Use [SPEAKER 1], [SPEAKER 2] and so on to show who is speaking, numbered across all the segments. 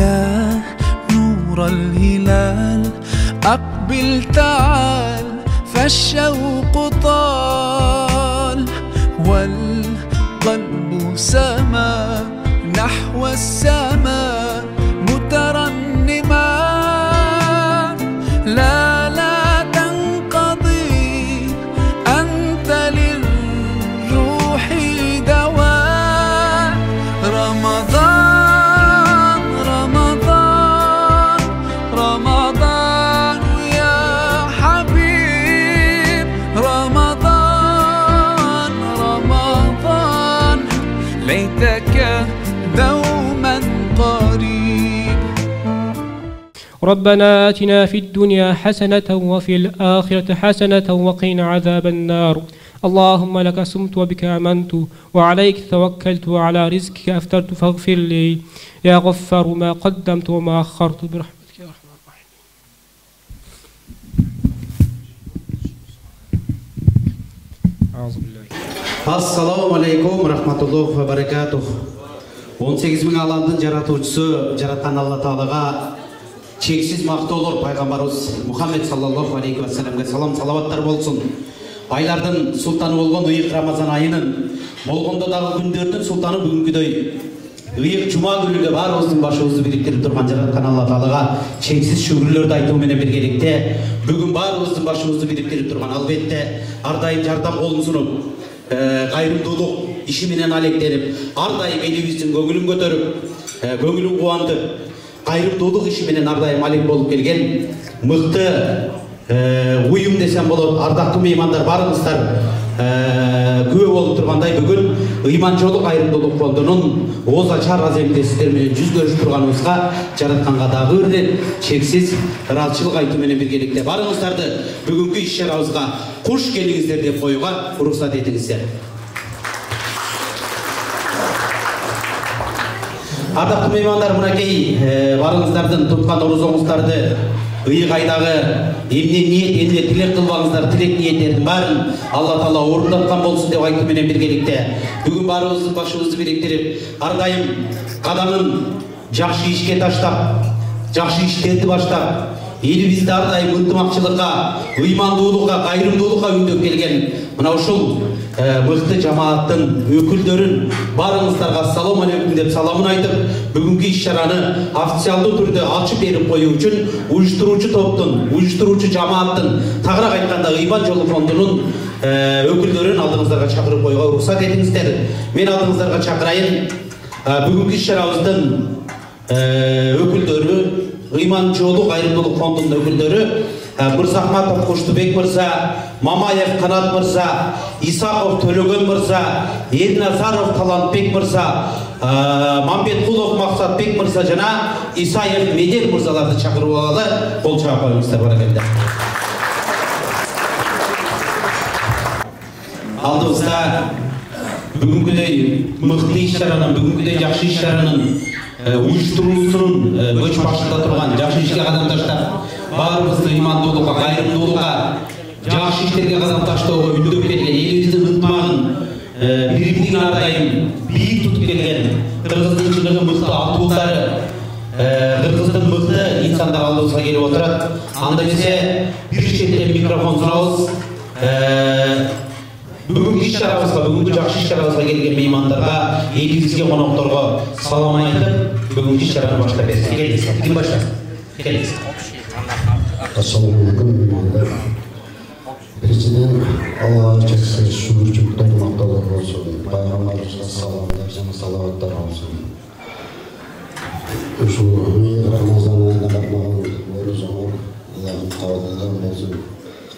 [SPEAKER 1] يا نور الهلال أقبل تعال فالشوق طال والقلب سما نحو السماء مترنما لا تنقضي أنت للروح دواء رمضان رمضان رمضان يا حبيب رمضان رمضان ليتك دوما قريب.
[SPEAKER 2] ربنا آتنا في الدنيا حسنة وفي الآخرة حسنة وقنا عذاب النار. اللهم لك صمت وبك آمنت وعليك توكلت وعلى رزقك أفطرت فاغفر لي يا غفار ما قدمت وما أخرت برحمتك يا أرحم الراحمين. أعوذ بالله.
[SPEAKER 3] Assalamu alaikum rahmatullohi ve barakatuh. 18.000 alandın yaratuvчысы жараткан Алла Таалага чексиз мактоолор пайгамбарыбыз Мухаммед саллаллаху алейхи ва салламга салам салаваттар болсун. Айлардын султаны болгон ыйык Рамазан айынын болгондо дагы күндөрдүн султаны бүгүнкүдөй ыйык жума күнүгө баарыбыздын башыбызды бириктирип турган жараткан Алла Таалага чексиз шүгүрлөрдү айтуу менен биргеликте бүгүн баарыбыздын башыбызды бириктирип турган албетте ар дайым жардам колун сунуп кайрымдуулук иши менен алектенип ар дайым элибиздин көңүлүн көтөрүп көңүлүн кубандырып кайрымдуулук иши менен ар дайым алек болуп келген мыкты уюм десем болот. Ардактуу меймандар барыңыздар күбө болуп тургандай бүгүн ыйман жолу кайрымдуулук фондунун ооз ачар аземде сиздер менен жүз көрүшүп турганыбызга жаратканга дагы бир чексиз ыраазычылык айтуу менен биргеликте барыңыздарды бүгүнкү иш чарабызга куш келиңиздер деп коюуга уруксат этиңиздер. Ардактуу меймандар, мынакей барыңыздардын туткан орозоңуздарды ыйык айдагы эмне ниет, эмне тилек кылбаңыздар, тилек ниеттердин баарын Алла Таала орундаткан болсун деп айтуу менен биргеликте бүгүн баарыбыздын башыбызды бириктирип ар дайым кадамын жакшы ишке таштап, жакшы иштерди баштап, элибизди ар дайым ынтымакчылыкка, ыймандуулукка, кайрымдуулукка үндөп келген мына ушул мыкты жамааттын өкүлдөрүн баарыңыздарга ассаламу алейкум деп саламын айтып, бүгүнкү иш чараны официалдуу түрдө ачып берип коюу үчүн уюштуруучу топтун, уюштуруучу жамааттын, тагыраак айтканда ыйман жолу фондунун өкүлдөрүн алдыңыздарга чакырып коюуга уруксат этиңиздер. Мен алдыңыздарга чакырайын бүгүнкү иш чарабыздын өкүлдөрү, ыйман жолу кайрымдуулук фондунун өкүлдөрү Мырзахматов Куштубек мырза, Мамаев Канат мырза, Исаков Төлөгөн мырза, Элназаров Талантбек мырза, Мамбетқулов Мақсатбек мырза жана Исаев Медер мырзаларды чакырып алалы. Кол чаап коюңуздар, баракалла. Алдыбызда бүгүнкүдөй мыкты иш чаранын, бүгүнкүдөй жакшы иш чаранын уюштуруусунун көч башында турган, жакшы ишке кадам таштап, баарыбызды ыймандуулукка, кайрымдуулукка, жакшы иштерге кадам таштоого үндөп келген, элибиздин ынтымагын бири-бирин ар дайым бийик тутуп келген кыргыздын чыныгы мыкты атуулдары, кыргыздын мыкты инсандар алдыбызга келип отурат. Анда эмесе бир четтен микрофон сурабыз. Бүгүнкү иш чарабызга, бүгүнкү жакшы иш чарабызга келген меймандарга, элибизге, конокторго салам айтып, бүгүнкү иш чараны баштап берсек. Келиңиз. Ким баштасын? Келиңиз.
[SPEAKER 4] Assalamu alaikum. Birisinden Allah'a çekse şükürcükten noktalar olsun. Bayramlarımızda salamlar, sana salavatlar olsun. Şu Ramazan ayına bakmağın oruz olur. Allah'ın kavadadan olsun.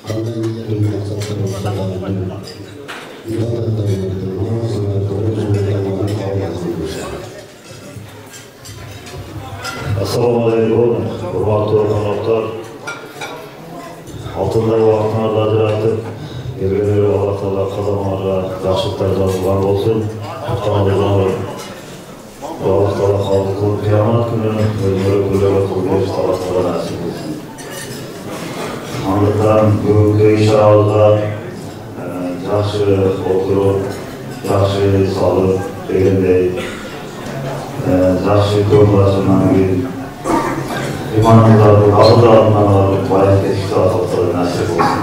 [SPEAKER 4] Kandan yiyelim maksatlar olsun. İbadetten verdim. Namazın verdim. Oruz verdim. Allah'ın kavadadan olsun.
[SPEAKER 5] Assalamu alaikum. Hurmatlı konuklar. Altınları vaktine ajratып, келгендерге Алла Таала кадамдарга жакшылыктарды бар болсун. Алла Таала кабыл кылып кыямат күнүнө өзүнө кылып талаптар насип этсин. Андыктан бүгүнкү иш чарабызга жакшы отуруп, жакшы салып дегендей жакшы көңүл иманыңыздарды кабылдангандан баян кетишти алып насип болсун.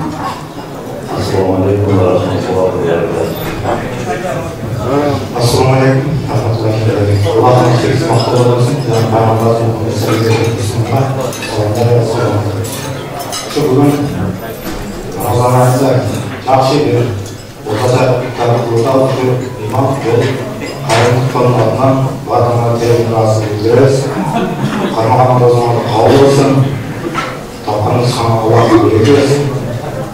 [SPEAKER 5] Ассаламу алейкум ва рахматуллахи ва баракатух.
[SPEAKER 6] Ассаламу алейкум ва рахматуллахи ва баракатух. Аллахның сүйікті мақтары болсын. Пайғамбарымыз бүгін Рамазан айында жақсы бір орташа орталық имам болып қайырымдылықтың атынан барлығына терең разы білдіреміз. Қармаған розаңызды қабыл болсын. Тапқаныңыз қана Аллахқа берекелесін.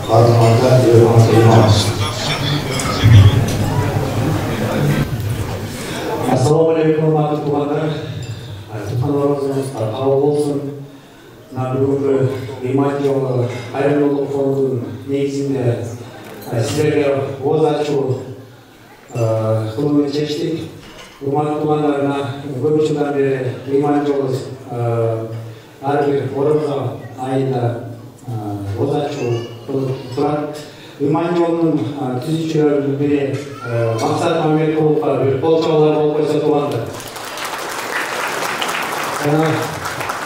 [SPEAKER 6] Барлығына үйреніңіз имам болсын.
[SPEAKER 7] Ассаламу алейкум ағаты туғандар, тұтқандарыңыз қабыл болсын. Бүгінгі иман жолы қайырымдылық фондының негізінде сіздерге оз ашу қылуын шештік. Құрметті туғандарына көп жылдан бері иман жолы әрбір орынға айында оз ашу тұрады. Иман жолының түзушілерінің бірі Мақсат Мамедқұловқа бір қолшаулар болып қойса туғандар.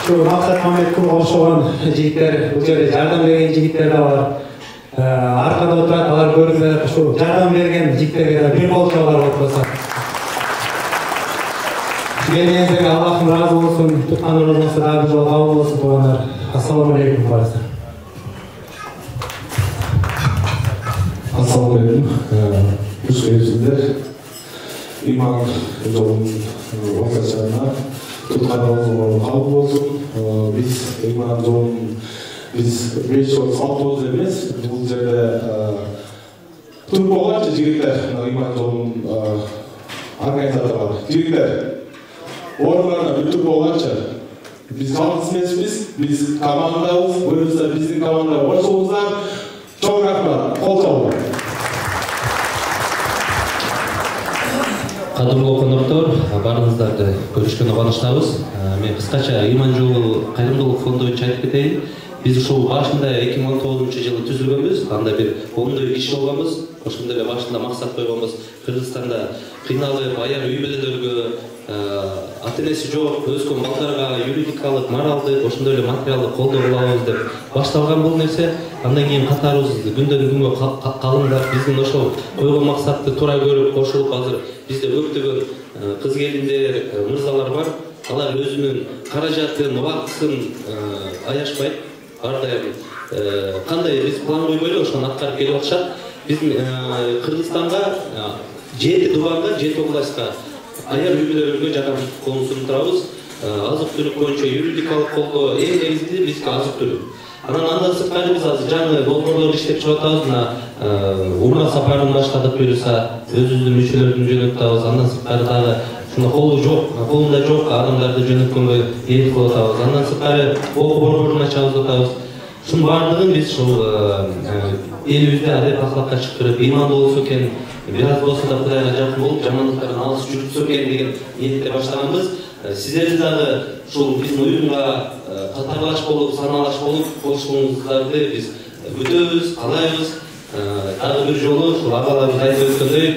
[SPEAKER 7] Мақсат Мамедқұловға ұқсаған жігіттер, бұл жерде жардам берген жігіттер де бар. Арқада отырады, алар көріңіздер, жардам берген жігіттерге бір қолшаулар болып қойса. Келгендерге Аллахым разы болсын, тұтқандарыңыз разы жол қабыл болсын туғандар. Ассаламу алейкум барасыздар.
[SPEAKER 8] Ассаламу алейкум. Қош келіпсіздер. Иман жолының орташарына тұтқандарыңыз қабыл болсын. Біз иман жолын біз 5 жыл салт емес, бұл жерде тұр болғанша жігіттер иман жолының организаторлары. Жігіттер, орындарына бүтір болғанша біз жалғыз емеспіз, біз командамыз, бөлімізде біздің команда қосылыңыздар. Çok rahmat, kol çalma.
[SPEAKER 9] Qadrli qonaqlar, barыңыздарды көрішкені қуаныштамыз. Мен қысқаша иман жолы қайырымдылық фонды бойынша айтып кетейін. Biz ошол башында 2019 жылы түзүлгөнбүз. Анда бир 10 киши болгонбуз. Ошондой эле башында максат койгонбуз. Кыргызстанда кыйналып, аяр үй бүлөлөргө, ата-энеси жок өскөн балдарга юридикалык, моралдык, ошондой эле материалдык колдоо кылабыз деп башталган бул нерсе. Андан кийин катарыбыз күндөн күнгө калыңдап, биздин ошол койгон максатты туура көрүп, кошулуп азыр бизде көптөгөн кыз келиндер, мырзалар бар. Алар өзүнүн каражатын, убактысын аяшпайт. Ардайым кандай биз план койбойлу ошону аткарып келип атышат. Биз Кыргызстанга 7 дубанга, 7 областка аяр үй бүлөлөргө жардам колун сунуптурабыз. Азык-түлүк боюнча юридикалык колдоо эң негизги бизге азык-түлүк. Андан сырткары биз азыр жаңы долбоорлорду иштеп чыгып атабыз. Умра сапарын баштадык буюрса, өзүбүздүн мүчөлөрдүн жөнөтүп атабыз. Андан сырткары дагы колунда жок адамдарды жөнөткөнгө ниет кылып атабыз. Андан сырткары окуу борборун ачабыз деп атабыз. Шунун баардыгын биз ушул элибизде адеп акылакка чыктырып, имандуу болсо экен, бир аз болсо да Кудайга жакын болуп, жамандыктардан алыс жүрүпсө экен деген ниетте баштаганбыз. Сиздер дагы ушул биздин уюмга катарлаш болуп, саналаш болуп, кошулуңуздарды биз күтөбүз, каалайбыз. Дагы бир жолу ушул агаларыбыз айтып өткөндөй,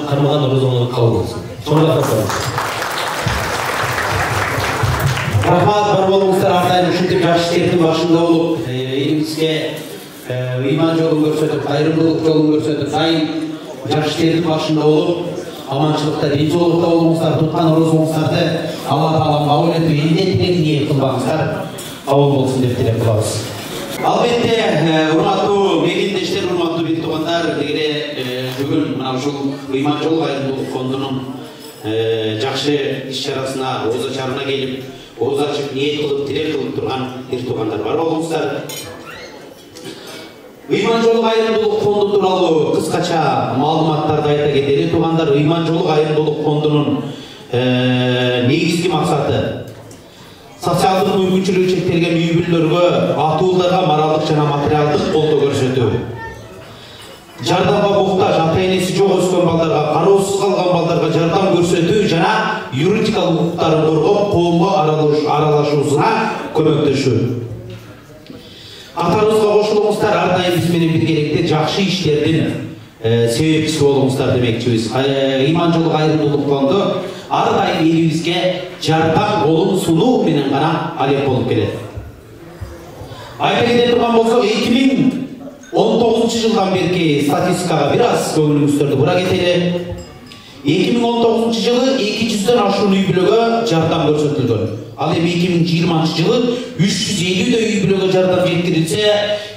[SPEAKER 9] кармаган розоңор кабыл болсун.
[SPEAKER 3] Рахмат, бар болуңуздар, ардайым ушинтип жакшы иштердин башында болуп, элибизге иман жолун көрсөтүп, кайрымдуулук жолун көрсөтүп, дайым жакшы иштердин башында болуп, аманчылыкта, денсаулыкта болуңуздар, туткан орозуңуздарды Алла Таала кабыл этип, элден тилек ниет кылбаңыздар, кабыл болсун деп тилек кылабыз. Албетте, урматтуу мегендештер, урматтуу бир туугандар, дегеле бүгүн мына ушул иман жол кайрымдуулук фондунун жакшы иш-чарасына, ооз ачарына келип, ооз ачып, ниет кылып, тилек кылып турган бир туугандар бар болуңуздар. Иман жолу кайрымдуулук фонду тууралуу кыскача маалыматтарды айта кетели туугандар. Иман жолу кайрымдуулук фондунун негизги максаты социалдык мүмкүнчүлүгү чектелген үй бүлөлөргө, атууларга моралдык жана материалдык колдоо көрсөтүү. Жардамга муктаж, ата-энеси жок өскөн балдарга, кароосуз калган балдарга жардам көрсөтүү жана юридикалык укуктарын коргоп, коомго аралашуусуна көмөктөшүү. Катарыбызга кошулуңуздар, ар дайым биз менен биргеликте жакшы иштердин себепчisi болуңуздар демекчибиз. Ыйман жолу кайрымдуулук фонду ар дайым элибизге жардам колун сунуу менен гана алек болуп келет. Айта кете турган болсок, 2019 жылдан берки статистикага бир аз көңүлүңүздөрдү бура кетели. 2019 жылы 200дөн ашуун үй бүлөгө жардам көрсөтүлгөн. Ал эми 2020 жылы 350 үй бүлөгө жардам жеткирилсе,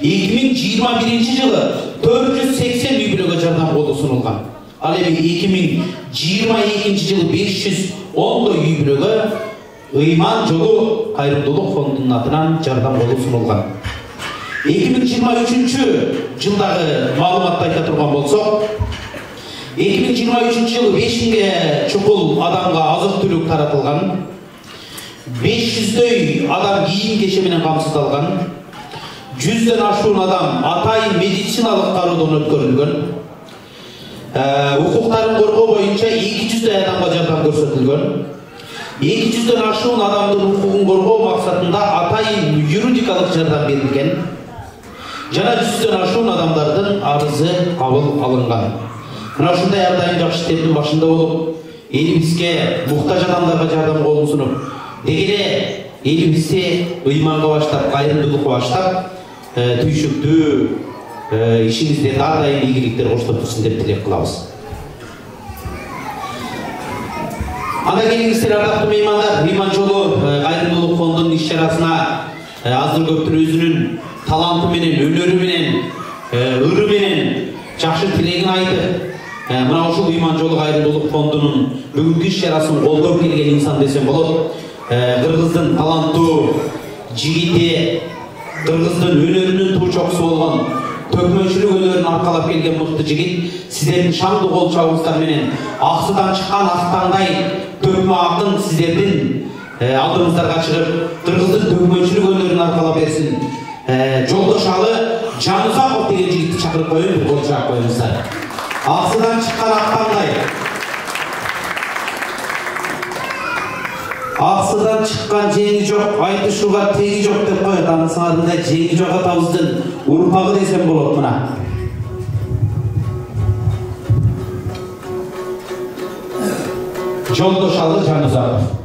[SPEAKER 3] 2021 жылы 480 үй бүлөгө жардам колу сунулган. Ал эми 2022 жылы 510 үй бүлөгө Ыйман жолу кайрымдуулук фондунун атынан жардам колу сунулган. 2023 жылдагы маалыматты айта турган болсок, 2023 жылы 5000 чукул адамга азык-түлүк таратылган, 500дөй адам кийим кеше менен камсыздалган, 100дөн ашуун адам атайын медициналык кароодон өткөрүлгөн, укуктарын коргоо боюнча 200дөй адамга жардам көрсөтүлгөн, 200дөн ашуун адамдын укугун коргоо максатында атайын юридикалык жардам берилген, жана 100дөн ашуун адамдардын арызы кабыл алынган. Мына ушундай ар дайым жакшы иштердин башында болуп, элибизге муктаж адамдарга жардам колун сунуп, деги эле элибизди ыйманга баштап, кайрымдуулукка баштап, түйшүктүү ишиңизде ар дайым ийгиликтер коштоп турсун деп тилек кылабыз. Анда келиңиздер, ардактуу меймандар, Ыйман жолу кайрымдуулук фондунун иш-чарасына аздыр көптүр өзүнүн таланты менен, өнөрү менен, ыры менен жакшы тилегин айтып, мына ушул Ыйман жолу кайрымдуулук фондунун бүгүнкү иш-чарасын колдоп келген инсан десем болот. Кыргыздын таланттуу жигити, Кыргыздын өнөрүнүн туу чокусу болгон, төкмөчүлүк өнөрүн аркалап келген мыкты жигит, сиздердин шаңдуу кол чабыңыздар менен аксыдан чыккан актаңдай төкмө акын сиздердин алдыңыздарга чыгып, Кыргыздын төкмөчүлүк өнөрүн аркалап берсин. Жолдошалы Жанузаков деген жигитти чакырып коюн, кол чаап коюңуздар. Аксыдан чыккан актаңдай. Аксыдан чыккан жеңи жок, айтышууга теги жок деп коет. Анысыңарында жеңи жок атабыздын урпагы десем болот мына. Жолдошалы Жанузаков.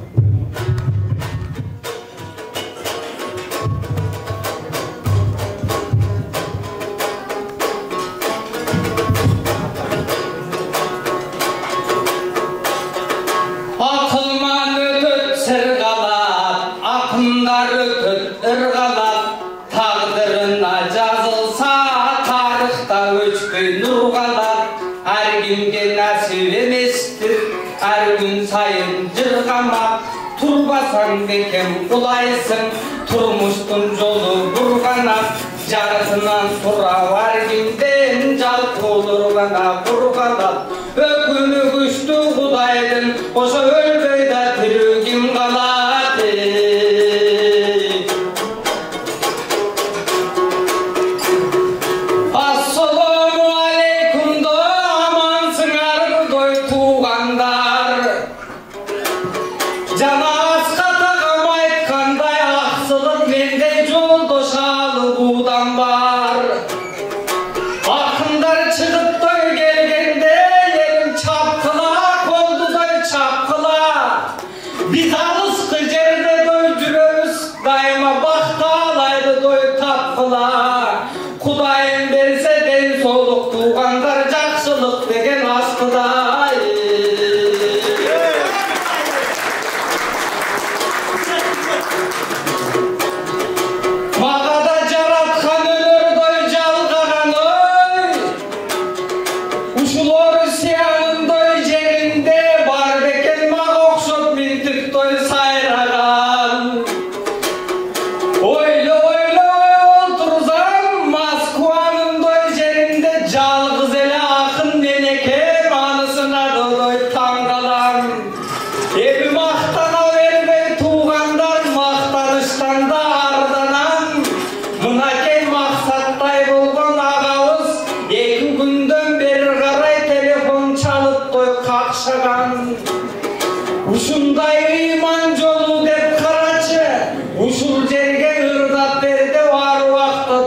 [SPEAKER 10] Bekем kulaysın, turmuştun jolu burgana, jarısından sonra var kimden jal olurgana burgana, ökünü güçtü kudaydın, oşa ölbeyde tirugim kaladı. Assalamu aleykum da amansınlar doy tuğandar, cana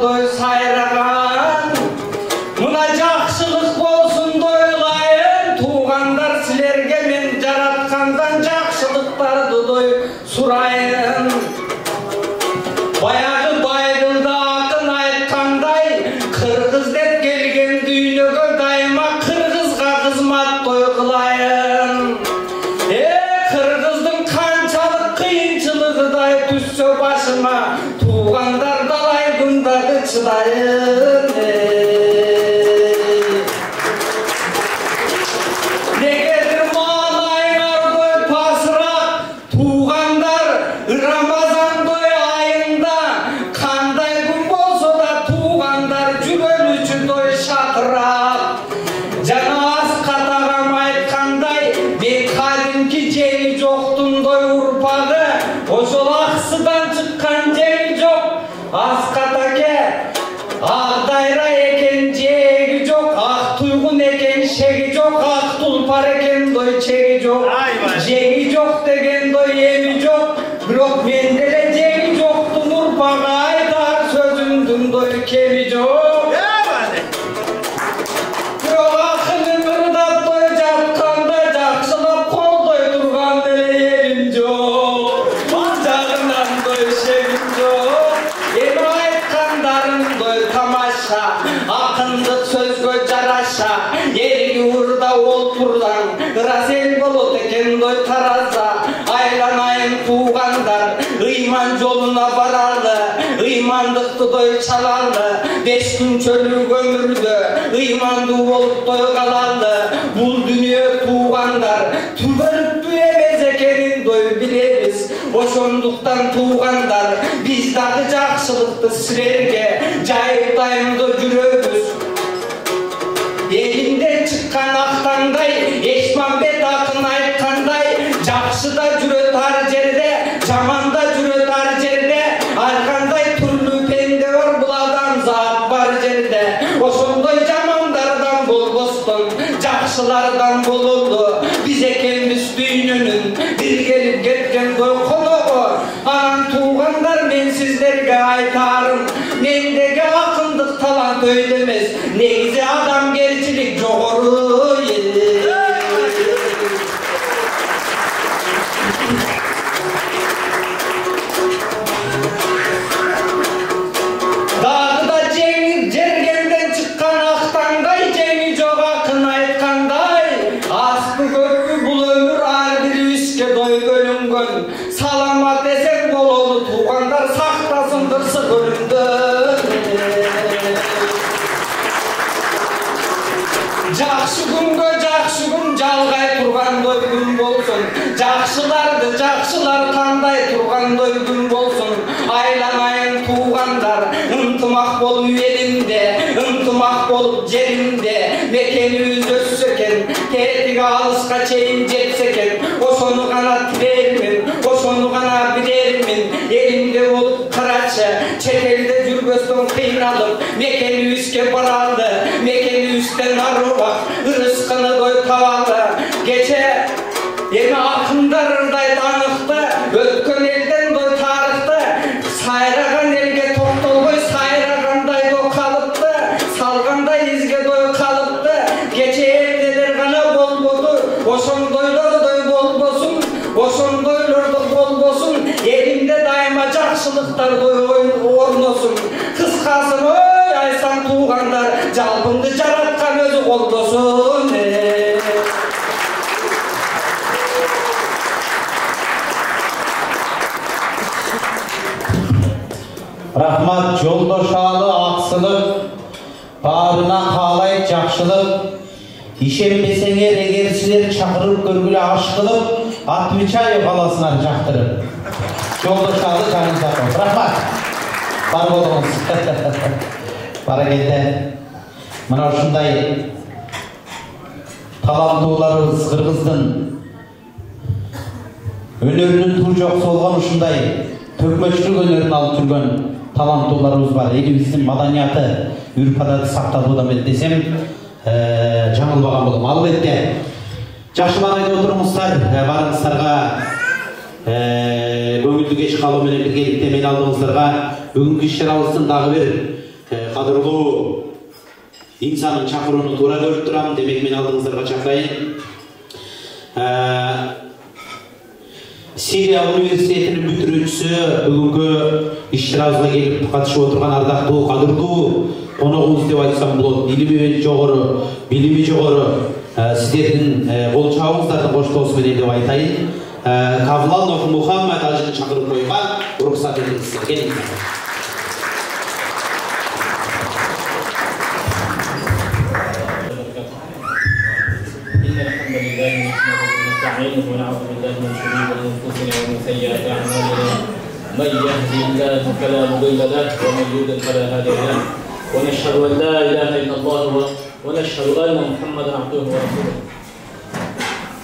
[SPEAKER 10] Doy sayragan, muna jakşılık bol силерге мен жараткандан жакшылыктарды дой сурайын. Баягы Байдылда акын айткандай, кыргыз деп келген дүйнөгө дайыма кыргызга кызмат той кылайын. Кыргыздын канчалык кыйынчылыгыдай түссө башыма, туугандар далайгындагы чыдайын. Негедир маанайыңар дой пасырак, туугандар Рамазандой айында, кандай күн болсо да туугандар жүрөлүчү дой шатырак. Жана Аскат агам айткандай, мен кадимки жери жоктун дой урпагы, ошол аксыдан чыккан жери жок. Аскат аке, ак дайра экен жээги жок, ак туйгун экен шеги жок, ак тулпар экен дой чеги жок. Жеги жок деген дой эми жок, бирок менде эле жеги жоктун урпагы айтар сөзүмдүн дой кеми жок. Бирок акынын ырдап дой жатканда жакшылап колдой турган эле элим жок. Жагынан дой шегим жок. Эми айткандарым дой тамаша, акындык сөзгө жараша, элги урда олтурдан ырас эл болот экен дой тараза. Айланайын туугандар, ыйман жолуна баралы, ыймандыкты дой чалалы, 5 күн чөлүк өмүрдө ыймандуу болуп той калалы. Бул дүнүйө туугандар түбөлүктүү эмес экенин дой билебиз. Ошондуктан туугандар, биз дагы жакшылыкты силерге жайып дайымдоо жүрөбүз. Элинден чыккан актаңдай, Эшмамбет акын айткандай, жакшы да жүрөт ар жерде, жаман да жүрөт ар жерде. Ар кандай түрлүү пенде бар, бул адамзат бар жерде. Ошондой жамандардан болбостон, жакшылардан бололу. Биз экенбиз дүйнөнүн бир келип кеткен дой коногу. Анан туугандар, мен сиздерге айтарым, мендеги акындык талант өйдө эмес, негизи адамгерчилик жогору. Дагы да жергенден чыккан актаңдай, жеңи жок акын айткандай, асты көпкү бул өмүр ар бирибизге дой бөлүнгөн. Саламат эсен бололу туугандар, сактасын кырсык өлүмдөн. Жакшы күнгө жакшы күн жалгай тургандай күн болсун. Жакшыларды жакшылар кандай тургандай күн болсун. Айланайын туугандар, ынтымак болуп элимде, ынтымак болуп жеримде. Мекенибиз өссө экен, тетиги алыска чейин жетсе экен. Ошону гана тилермин, ошону гана билермин. Элимде болуп карачы, чет элде жүрбөстөн кыйналып, мекенибизге баралы, мекенибизден арыбак, ырыскыны дой табалы. Кече эми акындар ырдайт аныкты, өткөн элден дой тарыхты. Сайраган элге токтолбой, сайрагандай дой калыпты, салгандай изге дой калыпты. Кече элделер гана болбоду, ошондойлор дой болбосун, ошондойлордо болбосун. Элимде дайыма жакшылыктар дой орносун. Кыскасын, ой айсан туугандар, жалпыңды жараткан өзү колдосун.
[SPEAKER 3] Рахмат, жолдошалы аксылык, баарына каалайт жакшылык. Ишенбесеңер, эгер силер чакырып көргүлө аш кылып, Отвечаю каласыңар жактырып. Жолдошалы Жанизаков. Рахмат. Бар болуңуз. Баракелде. Мына ушундай таланттууларыбыз Кыргыздын өнөрүнүн туу жок солгон ушундай төкмөчүлүк өнөрүн алып жүргөн таланттууларыбыз бар. Элибиздин маданияты, үрп-адаты сакталууда мен десем, жаңылбаган болом. Албетте жакшылар айтып отурмуздар, барыңыздарга көңүлдүү кеч калуу менен биргеликте мен алдыңыздарга бүгүнкү иш-чарабыздын дагы бир кадырлуу инсанын чакырууну туура көрүп турам. Демек мен алдыңыздарга чакырайын. Сирия университетінің бүтірушісі бүгінгі іс-шараға келіп қатысып отырған ардақты қадірлі қонағымыз деп айтсам болады. Білімі жоғары сіздердің қолшауыңыздардың қоштасуымен деп айтайын. Кавланов Мұхаммад Ажын шақырып қойға рұқсат етіңіз. Келіңіздер.
[SPEAKER 11] نستعينه ونعوذ بالله من شرور انفسنا ومن سيئات اعمالنا من يهدي الله فلا مضل له ومن يضلل فلا هادي له ونشهد ان لا اله الا الله ونشهد ان محمدا عبده ورسوله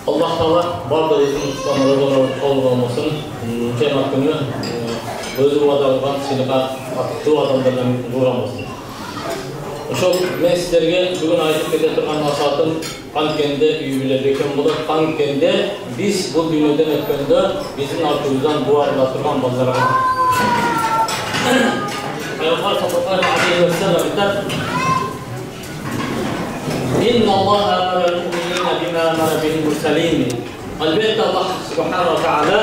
[SPEAKER 11] Allah Teala barda özünün tutanları kabul olmasın. Cenab-ı Günü özü vadalgan silika attığı adamlardan uğramasın. Şu men sizlerge bugün aytıp kete turgan nasatım Qankende üyülerken bo'lib, Qankende biz bu dunyodan o'tganda bizning ortimizdan bu arada turgan bolalarga Payg'ambar sallallohu alayhi vasallam aytadi: "Innalloha amara al-mu'minina bima amara bihi al-mursalin." Albatta Allah subhanahu va taala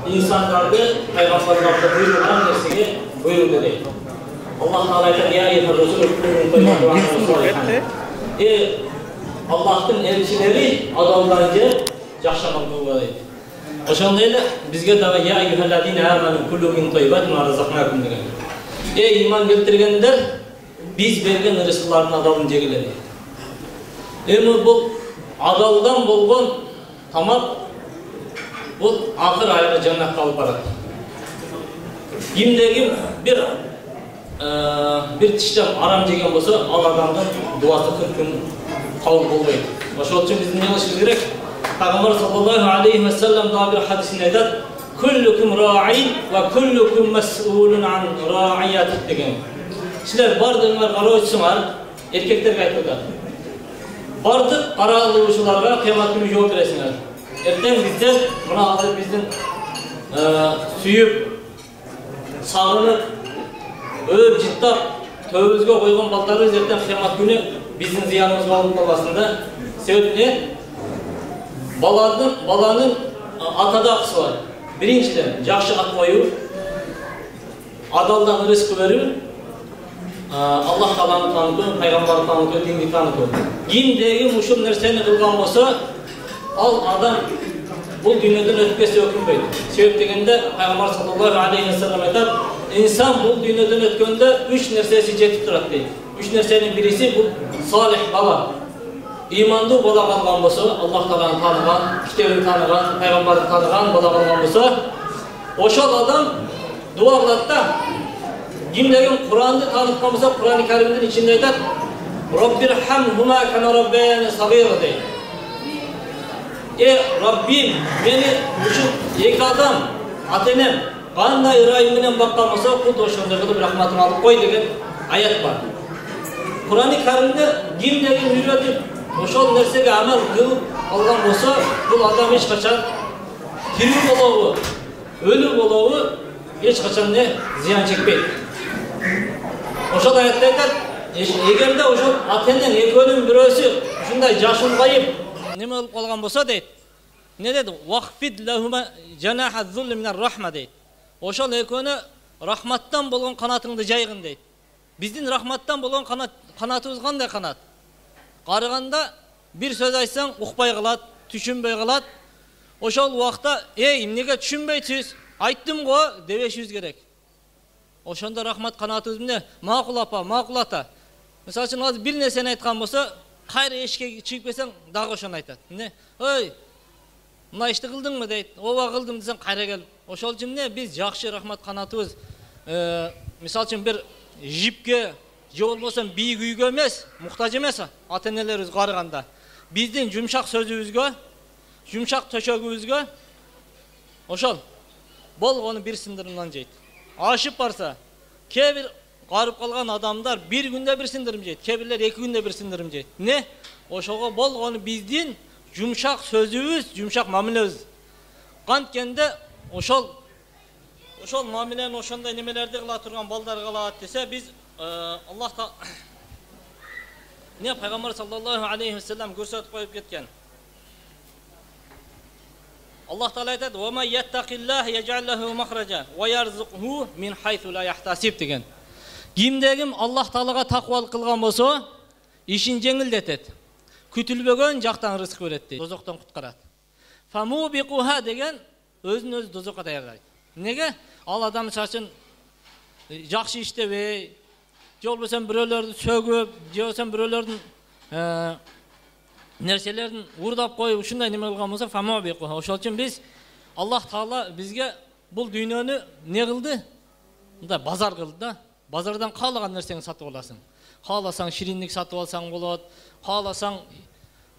[SPEAKER 11] insonlarga payg'ambarlarga buyurgan narsaga buyurdi deydi. Allah taala aytadi: "Ya ayyuhar rasul qul Allah'ın elçileri adamlarca yaşamak bulmalıydı. Oşandayla bizge de ya eyyühellezine amenu kullu min tayyibat ma razaqnakum degan. Ey iman keltirgenler biz bergen rızıklardan adalın jegileri. Emi bu adaldan bolgon tamak bu ahir ayını jannatga alıp baradi. Kimdegi bir tiştem aram jegen bolsa al adamdan duası 40 gün kabul olmaydı. Oşol üçün bizim ne oluşumuz gerek? Peygamber sallallahu aleyhi ve sellem daha bir hadisinde aytadi: "Kullukum ra'in ve kullukum mas'ulun an ra'iyati" degan. Sizler bardığınlar qaroçsыңар, erkeklerge aytadi. Bardık qaralığıçılarga kıyamet günü жооп бересиңер. Erten bizden buna hazır bizden suyup, sağınıp, öp, jittap, tövbüzge koygan baldarыбыз erten kıyamet günü bizning ziyanımız olmasında sebep ne? Balanın atada akısı var. Birinciden yaxşı at koyu, adaldan rızkı veriyor, Allah Teala'nı tanıtıyor, Peygamber'i tanıtıyor, dinini tanıtıyor. Kimdegi muşul nerseni kılgan olsa, al adam bu dünyadan ötkesi ökünbeydi. Sebep degende Peygamber sallallahu aleyhi ve sellem aytadi: "İnsan bu dünyadan ötkende 3 nersesi jetip turadi" deydi. 3 nersenin birisi bu salih bala. İmanlı bala kalgan bolsa, Allah Teala'nı tanıgan, kitabını tanıgan, Peygamber'i tanıgan bala kalgan bolsa, oşol adam dua kıladi da kimdegin Kur'an'ı tanıtkan bolsa, Kur'an-ı Kerim'in içinde aytadi: "Rabbirhamhuma kema rabbayani sagira" deydi. Rabbim meni şu iki adam atenem qanday ırayım bilen bakkan bolsa, kut oşonday kılıp rahmatını alıp koy degan ayet var. Kur'an-ı Kerim'de kimdegin üretip oşol nersege amel kılıp algan bolsa, bu adam hiç kaçan tiri bolovu, ölü bolovu hiç kaçan ne ziyan çekmeydi. Oşol ayette aytadi: "Egerde oşol atenden ekönün birösü şunday jaşın kayıp neme olup kalgan bolsa" deydi. Ne dedi? "Waqfid lahuma janaha zulli minar rahma" deydi. Oşol ekönü rahmattan bolgan kanatыңды жайгын deydi. Bizden rahmattan bolgan kanatımız qanday kanat? Qarıganda bir söz aytsaң uqbay qalat, düşünbey qalat. Oşol waqtda "Ey, nega düşünbeysiz? Aytdım go" debeşiz gerek. Oşonda rahmat kanatыбыз ne? Maqul apa, maqul ata. Misal üçün hazır bir nerseni aytkan bolsa, kayra eşikке çıkıp kelseң dagы oşonu aytadi. Ne? "Oy, mına işti kıldыңmы" deydi. "Ova kıldım" desең kayra kelip. Oşol üçün ne? Biz yaxşı rahmat kanatыбыз misal üçün bir jipke же болбосо бийик үйгө эмес, муктаж эмес ата-энелерибиз карыганда. Биздин жумшак сөзүбүзгө, жумшак төшөгүбүзгө ошол болгону бир сындырымдан жейт. Ашып барса, кээ бир карып калган адамдар bir күндө бир сындырым жейт, кээ бирлер 2 күндө бир сындырым жейт. Не? Ошого болгону биздин жумшак сөзүбүз, жумшак мамилебиз. Канткенде ошол мамилени ошондой немелерди кыла турган балдар кылат десе, biz Allah ta ne Peygamber sallallahu aleyhi ve sellem gösterip koyup ketken. Аллах Таала айтады: "Ва ма яттақиллах яджаллаху махраджа ва ярзуқху мин хайсу ла яхтасиб" деген. Кимде-ким Аллах Таалага тақуалык кылган болсо, ишин жеңилдетет. Күтүлбөгөн жактан рызык берет дейт. Дозоктон куткарат. Фамубиқуха деген өзүн-өзү дозокко даярдайт. Неге? Ал адам чачын жакшы иштебей, же болбосо бирөөлөрдү сөгүп, же болбосо бирөөлөрдүн нерселерин урдап коюп, ушундай неме кылган болсо, фамубиқуха. Ошол үчүн биз Аллах Таала бизге бул дүйнөнү не кылды? Мындай базар кылды да. Базардан каалаган нерсени сатып аласың. Кааласаң ширинник сатып алсаң болот, кааласаң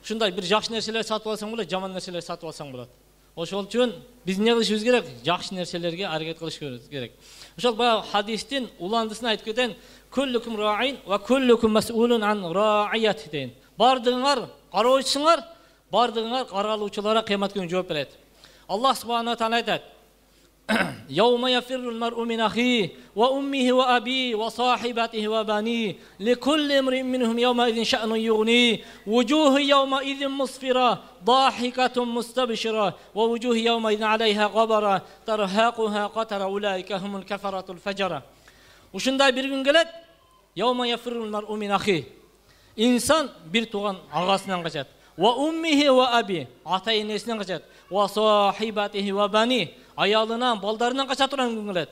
[SPEAKER 11] ушундай бир жакшы нерселер сатып алсаң болот, жаман нерселер сатып алсаң болот. Ошол үчүн биз не кылышыбыз керек? Жакшы нерселерге аракет кылышыбыз керек. Ошол баягы хадистин уландысын айтып кетен: "Kullukum ra'in va kullukum mas'ulun an ra'iyati" дейин. Бардыгыңар кароочусуңар, бардыгыңар каралуучуларга кыямат күнү жооп берет. Аллах субхана ва таала айтат: "Yawma yafirrul mar'u min akhihi wa ummihi wa abihi wa sahibatihi wa banihi likulli imrin minhum yawma idhin sha'nun yughni wujuhu yawma idhin musfira dahikatun mustabshira wa wujuhu yawma idhin 'alayha ghabara tarhaquha qatara ulaika humul kafaratul fajara." Ушундай бир күн келет. Yawma yafirrul mar'u min akhihi. İnsan bir tuğan ağasından kaçat. Ve ummihi ve abi, ata enesinden kaçat. Ve sahibatihi ve bani, ayalından, baldarından kaçat olan gün gelet.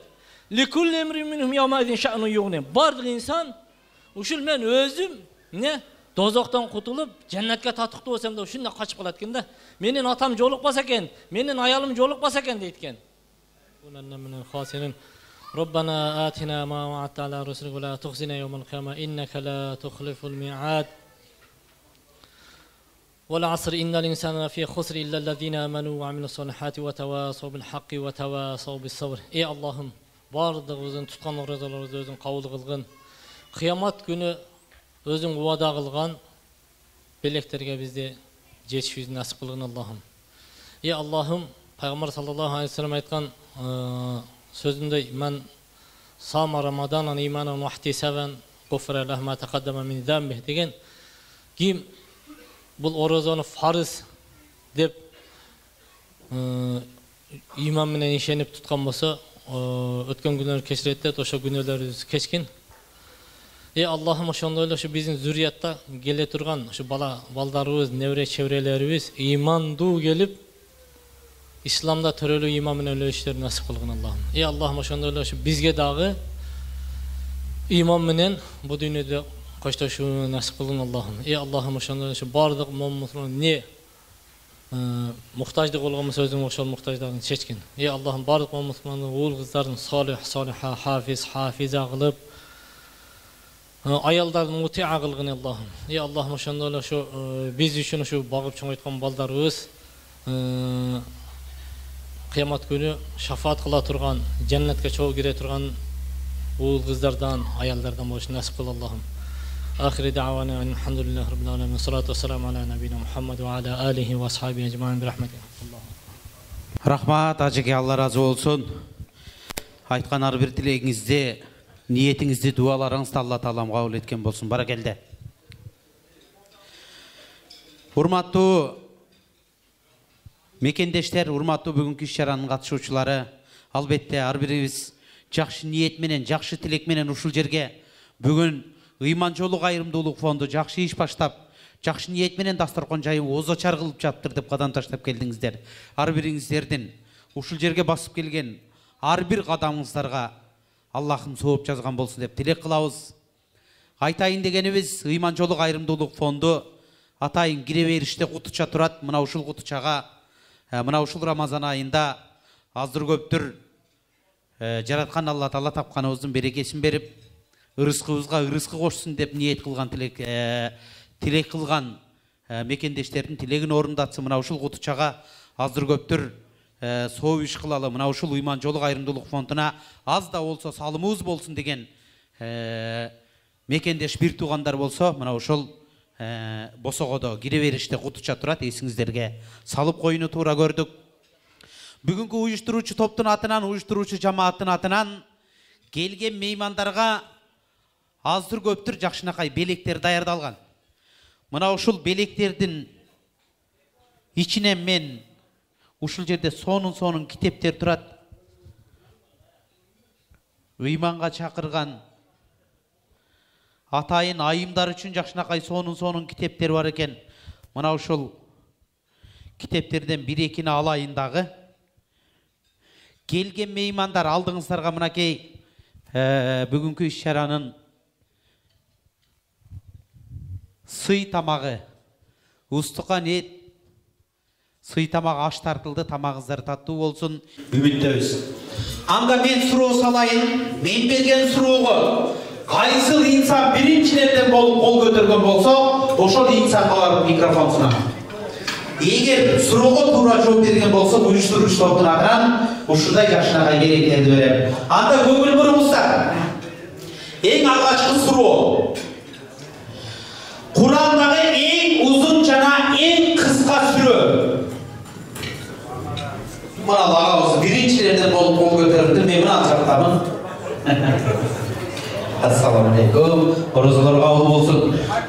[SPEAKER 11] Likulli emrin minhum yawma idin şa'nu yughni. Bardık insan, uşul men özüm ne? Dozoktan kutulup cennetke tatıktı olsam da uşunda kaçıp kalatken de menin atam jolukpasa eken, menin ayalım jolukpasa eken deyitken. Bundan minel khasirin. ربنا آتنا ما وعدت على رسلك ولا تخزنا يوم القيامة إنك لا تخلف الميعاد والعصر إن الإنسان لفي خسر إلا الذين آمنوا وعملوا الصالحات وتواصوا بالحق وتواصوا بالصبر. Ey Allah'ım, bardığımızın tutkan oruçlarımızı özün kabul kılgın. Kıyamet günü özün vada kılgan beleklerge bizde жетишибиз насip kılgın Allah'ım. Ey Allah'ım, Peygamber sallallahu aleyhi ve sellem aytkan sözünde men sama ramadanan imanan ve ihtisaben gufra lahu ma taqaddama min zambih degen kim bul orozonu farz dep iman менен ишенип туткан болсо өткөн күнөөлөрдү кечирет деп ошо күнөөлөрүбүз кечкин. Ey Allah'ım, ошондой эле ушу биздин зурриятта келе турган ушу балдарыбыз, небере чеберелерибиз имандуу келип İslam'da törölü iman менен ölüşleri nasip kılgın Allah'ım. Ey Allah'ım, ошондой эле ушу бизге дагы иман менен bu dünyada коштошууну насip kılgın Allah'ım. Ey Allah'ım, ошондой эле ушу бардык муумин не muhtaçlık болгон сөзүң ошол muhtaçлыгын чечкин. Ey Allah'ım, бардык муумин уул кыздарын салих, салиха, хафиз, хафиза кылып, ayaldардын мутиа кылгын Allah'ım. Ey Allah'ım, ошондой эле ушу биз үчүн ушу багып чоңойткон балдарыбыз Kıyamet günü şafaat kıla turgan, cennetke çoğu gire turgan oğul kızlardan, ayallardan boşuna nasip kıl Allah'ım. Ahiri da'vana elhamdülillahi rabbil alemin. Salatu vesselamu ala nebina Muhammed ve ala alihi ve ashabihi ecmaîn bi rahmetih.
[SPEAKER 3] Rahmat Ажеке, Allah razı olsun. Айтқан ар бир тилегиңизди, ниетиңизди, дуаларыңызды Алла Таалам кабыл эткен болсун. Баракелде. Урматтуу мекендештер, урматтуу бүгүнкү иш-чаранын катышуучулары, албетте ар бирибиз жакшы ниет менен, жакшы тилек менен ушул жерге бүгүн ыйман жолу кайрымдуулук фонду жакшы иш баштап, жакшы ниет менен дасторкон жайып, озочар кылып жатыр деп кадам таштап келдиңиздер. Ар бириңиздердин ушул жерге басып келген ар бир кадамыңыздарга Аллахым сооп жазган болсун деп тилек кылабыз. Айтайын дегенибиз, ыйман жолу кайрымдуулук фонду атайын кире бериште кутуча турат. Мына ушул кутучага мына ушул Рамазан айында аздыр көптүр жараткан Алла Таала тапканыбыздын берекесин берип, ырыскыбызга ырыскы кошсун деп ниет кылган тилек кылган мекендештердин тилегин орундатсын. Мына ушул кутучага аздыр көптүр соо иш кылалы, мына ушул ыйман жолу кайрымдуулук фондуна аз да болсо салымыбыз болсун деген мекендеш бир туугандар болсо, мына ушул босогодо кире бериште кутуча турат, эсиңиздерге салып коюуну туура көрдүк. Бүгүнкү уюштуруучу топтун атынан, уюштуруучу жамааттын атынан келген меймандарга аздыр көптүр жакшынакай белектер даярдалган. Мына ушул белектердин ичинен мен ушул жерде сонун китептер турат. Ыйманга чакырган атайын айымдар үчүн жакшынакай сонун китептер бар экен. Мына ушул китептерден 1-2 алайын дагы. Келген меймандар, алдыңыздарга мынакей бүгүнкү иш-чаранын сый тамагы, устукан эт, сый тамагы аш тартылды, тамагыңыздар таттуу болсун, үмүттөбүз. Анда мен суроо салайын, мен берген суроого кайсыл инсан биринчилерден болуп кол көтөргөн болсо, ошол инсанга барып микрофон сунам. Эгер суроого туура жооп берген болсо, уюштуруучу топтун атынан ушундай жакшынакай керектерди берем. Анда көңүл буруңуздар. Эң алгачкы суроо. Курандагы эң узун жана эң кыска сүрө. Мына агабыз биринчилерден болуп кол көтөрүптү, мен мына жактамын. Ассаламу алейкум. Орозолор кабыл болсун.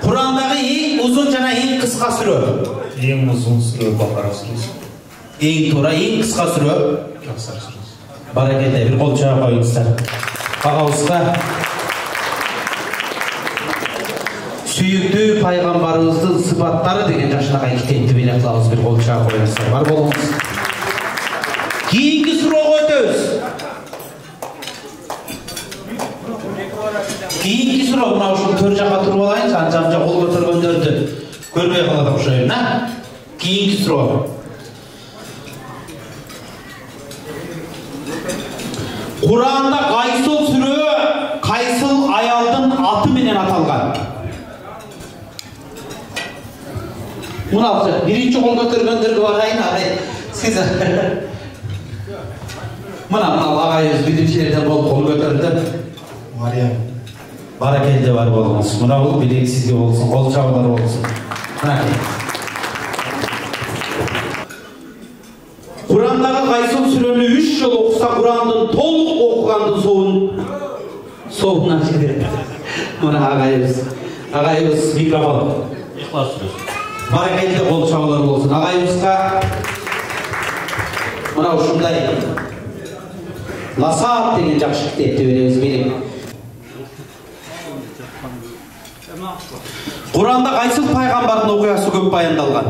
[SPEAKER 3] Курандагы эң узун жана эң кыска сүрө.
[SPEAKER 6] Ең ұзын сүрө Бақара сүрөсү.
[SPEAKER 3] Ең тура, ең қысқа сүрө
[SPEAKER 6] Кавсар сүрөсү.
[SPEAKER 3] Баракелде, бир кол чыгара коюңуздар. Агабызга сүйүктүү пайгамбарыбыздын сыпаттары деген жакшынакай китепти белек кылабыз, бир кол чыгара коюңуздар. Бар болуңуз. Кийинки суроого өтөбүз. Кийинки суроо мына ушул төр жакка туруп алайынчы, анча кол көтөргөндөрдү көрбөй калат окшойм, да? Кийинки суроо. Куранда кайсыл сүрө кайсыл аялдын аты менен аталган? Мына биринчи кол көтөргөндөргө барайын, агай. Сиз мына агайыбыз биринчилерден болуп кол көтөрдү.
[SPEAKER 6] Мариям.
[SPEAKER 3] Баракелде, бар болуңуз. Мына бул билек сизге болсун, кол чабуулар болсун. Kur'andагы кайсыл сүрөнү 3 жолу окуса, Kur'андын толук окугандын соогунан чыгып. Мына агайыбыз микрофон.
[SPEAKER 9] Ихлас сүрөсү.
[SPEAKER 3] Баракелде, кол чабуулар болсун. Агайыбызга мына ушундай Насаат деген жакшы китепти беребиз, берем. Kur'anda кайсыл пайгамбардын окуясы көп баяндалган?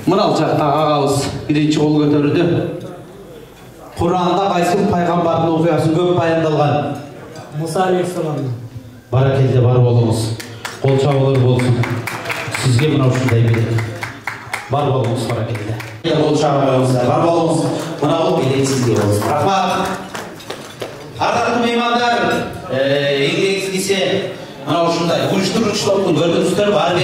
[SPEAKER 3] Мына жакта агабыз биринчи кол көтөрдү. Kur'anda кайсыл пайгамбардын окуясы көп баяндалган?
[SPEAKER 2] Муса алейхиссалам.
[SPEAKER 3] Баракелде, бар болуңуз. Кол чабуулар болсун. Сизге мына ушундай берем. Бар болуңуз, баракелде. Кол чабууларыңыздар, бар болуңуз. Мына бул билет сизге болсун. Рахмат. Ардактуу меймандар, эңгегиңизге мына ушундай уюштуруучу топтун көрдүңүздөр, бар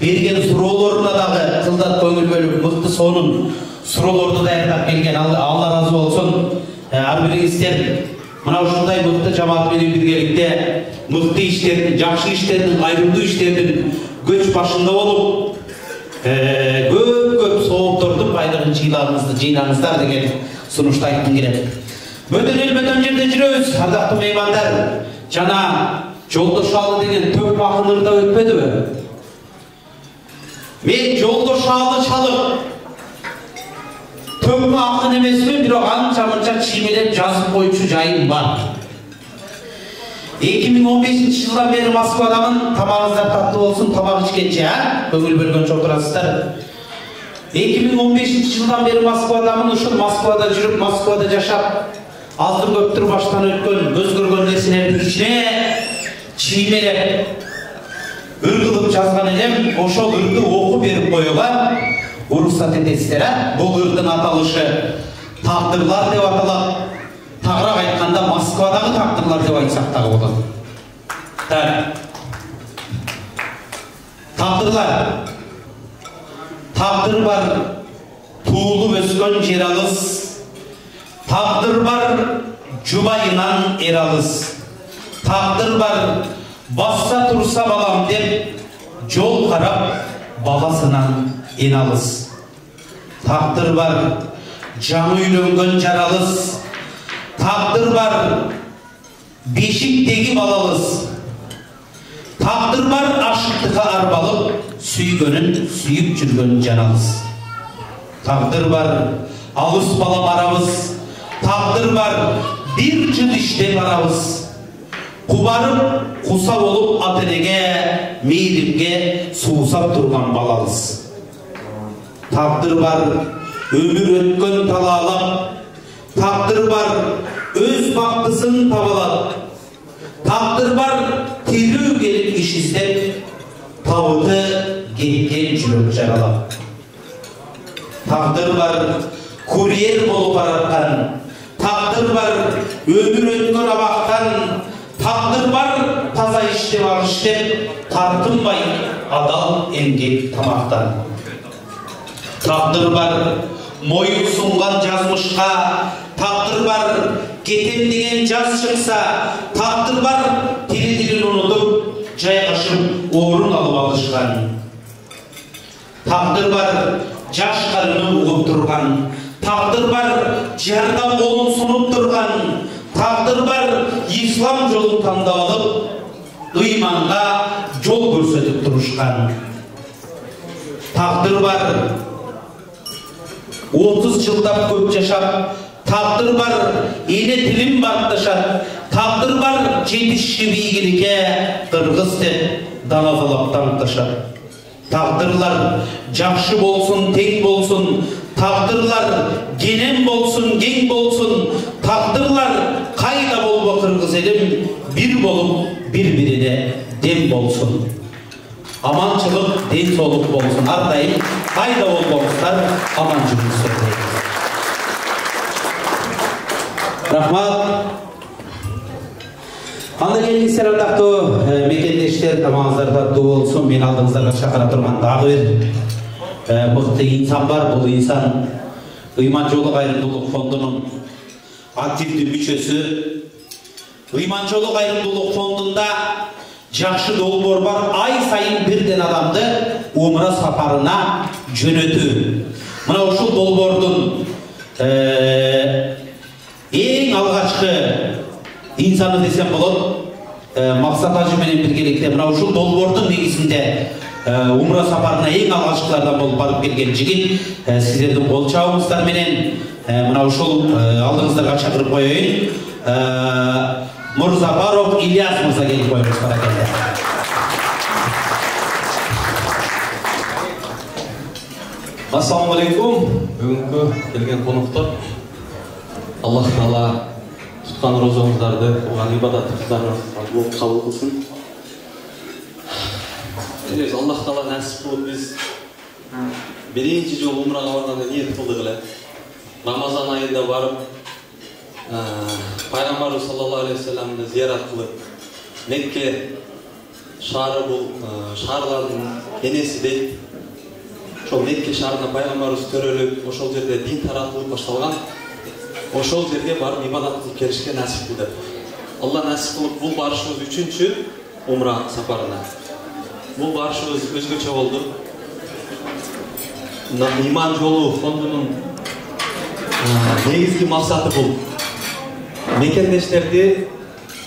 [SPEAKER 3] берген суроолоруна дагы кылдат көңүл бөлүп, мыкты сонун суроолорду даярдап келген. Алла разы болсун. Ар бириңиздер мына ушундай мыкты жамаат менен биргеликте мыкты иштердин, жакшы иштердин, кайрымдуу иштердин көч башында болуп, көп сооптордун байлыгын жыйнаңыздар деген сунушту айткым келет. Бөтөн эл бөтөн жерде жүрөбүз, ардактуу меймандар. Жана Жолдошалы деген төп акынырда өтпөдүбү? Мен Жолдошалы чалып төп акын эмесмин, бирок анча-мынча чиймелеп жазып коюучу жайым бар. 2015-жылдан бери Москвадамын. Тамагыңыздар таттуу болсун, тамак ичкенче, көңүл бөлгөнчө отурасыздар. 2015-жылдан бери Москвадамын. Ушул Москвада жүрүп, Москвада жашап, азыр көптүр баштан өткөн, көз көргөн нерселердин ичине чиймелеп, ыр кылып жазган элем. Ошол ырды окуп берип коюуга уруксат этесиздер. Бул ырдын аталышы тагдырлар деп аталат. Тагыраак айтканда Москвадагы тагдырлар деп айтсак дагы болот. Тагдырлар. Тагдыр бар туулуп өскөн жер алыс. Тагдыр бар жубайынан эр алыс. Тагдыр бар басса турса балам деп жол карап баласынан эн алыс. Тагдыр бар жаңы үйлөнгөн жаралыс. Тагдыр бар бешиктеги балалыс. Тагдыр бар ашыктыкка арбалып süygönün, süyüp жүргөнүн жанабыз. Taqdir var, alыс bala barabız. Taqdir var, bir жыл işlep arabız. Kubarıp, kusa olup atenege, meylimge suusap durgan balalız. Taqdir var, ömür ötkön talalap. Taqdir var, öz baktısın tabalap. Taqdir var, tirүү gelip iş izlep. Tavutu getken жүрөк жаралап. Taqdir var, kuryer bolup aratkan. Taqdir var, ömür ötkön abaktan. Taqdir var, taza işlep alıştep. Tartınbay, adal emgek tamaktan. Taqdir var, moyun sungan жазмышка. Taqdir var, ketem degen jaz çıksa. Taqdir var, tili unutup жайгашып орун алып алышкан. Taqdir var, жаш карыны угуп турган. Taqdir var, жардам колун сунуп турган. Taqdir var, ислам жолун тандап алып, ыйманга жол көрсөтүп турушкан. Taqdir var, 30 жылдап көп жашап. Taqdir var, эне тилин бакташат. Taqdir var, жетиши бийликке кыргыз деп даназалаптан ташат. Taqdirlar жакшы болсун, тең болсун. Taqdirlar genем болсун, кең болсун. Taqdirlar кайда болбо кыргыз элим, бир болуп, бири-бирине дем болсун. Аманчылык, ден соолук болсун. Ар дайым кайда болбоңуздар, аман жүрүңүздөр. Рахмат. Анда келиңиздер, ардактуу мекендештер, тамагыңыздар таттуу болсун. Мен алдыңыздарга чакыра турган дагы бир мыкты инсан бар. Бул инсан Ыйман жолу кайрымдуулук фондунун активдүү мүчөсү. Ыйман жолу кайрымдуулук фондунда жакшы долбоор бар. Ай сайын бирден адамды умра сапарына жөнөтүү. Мына ушул долбоордун эң алгачкы инсаны десем болот. Максат ажы менен биргеликте мына ушул долбоордун негизинде умра сапарына эң алгачкылардан болуп барып келген жигит сиздердин кол чабыңыздар менен мына ушул алдыңыздарга чакырып коеюн. Мурзапаров Ильяс мырза келип коюңуз, баракалла.
[SPEAKER 12] Ассаламу алейкум. Бүгүнкү келген коноктор, Аллах Таала туткан розоңуздарды, кылган ибадатыңыздарды кабыл кылсын. Аллах Таала насип кылып биз биринчи жолу умрага барганда ниет кылдык эле. Рамазан айында барып, Пайгамбарыбыз саллаллаху алейхи вассаламды зиярат кылып, Мекке шаары бул шаарлардын энеси дейт. Ошол Мекке шаарына Пайгамбарыбыз төрөлүп, ошол жерде дин таратылып башталган. Ошол жерге барып ибадат кылып келишке насип кылды. Алла насип кылып бул барышыбыз үчүнчү умра сапарына. Бул барышыбыз өзгөчө болду. Ыйман жолу фондунун негизги максаты бул мекендештерди,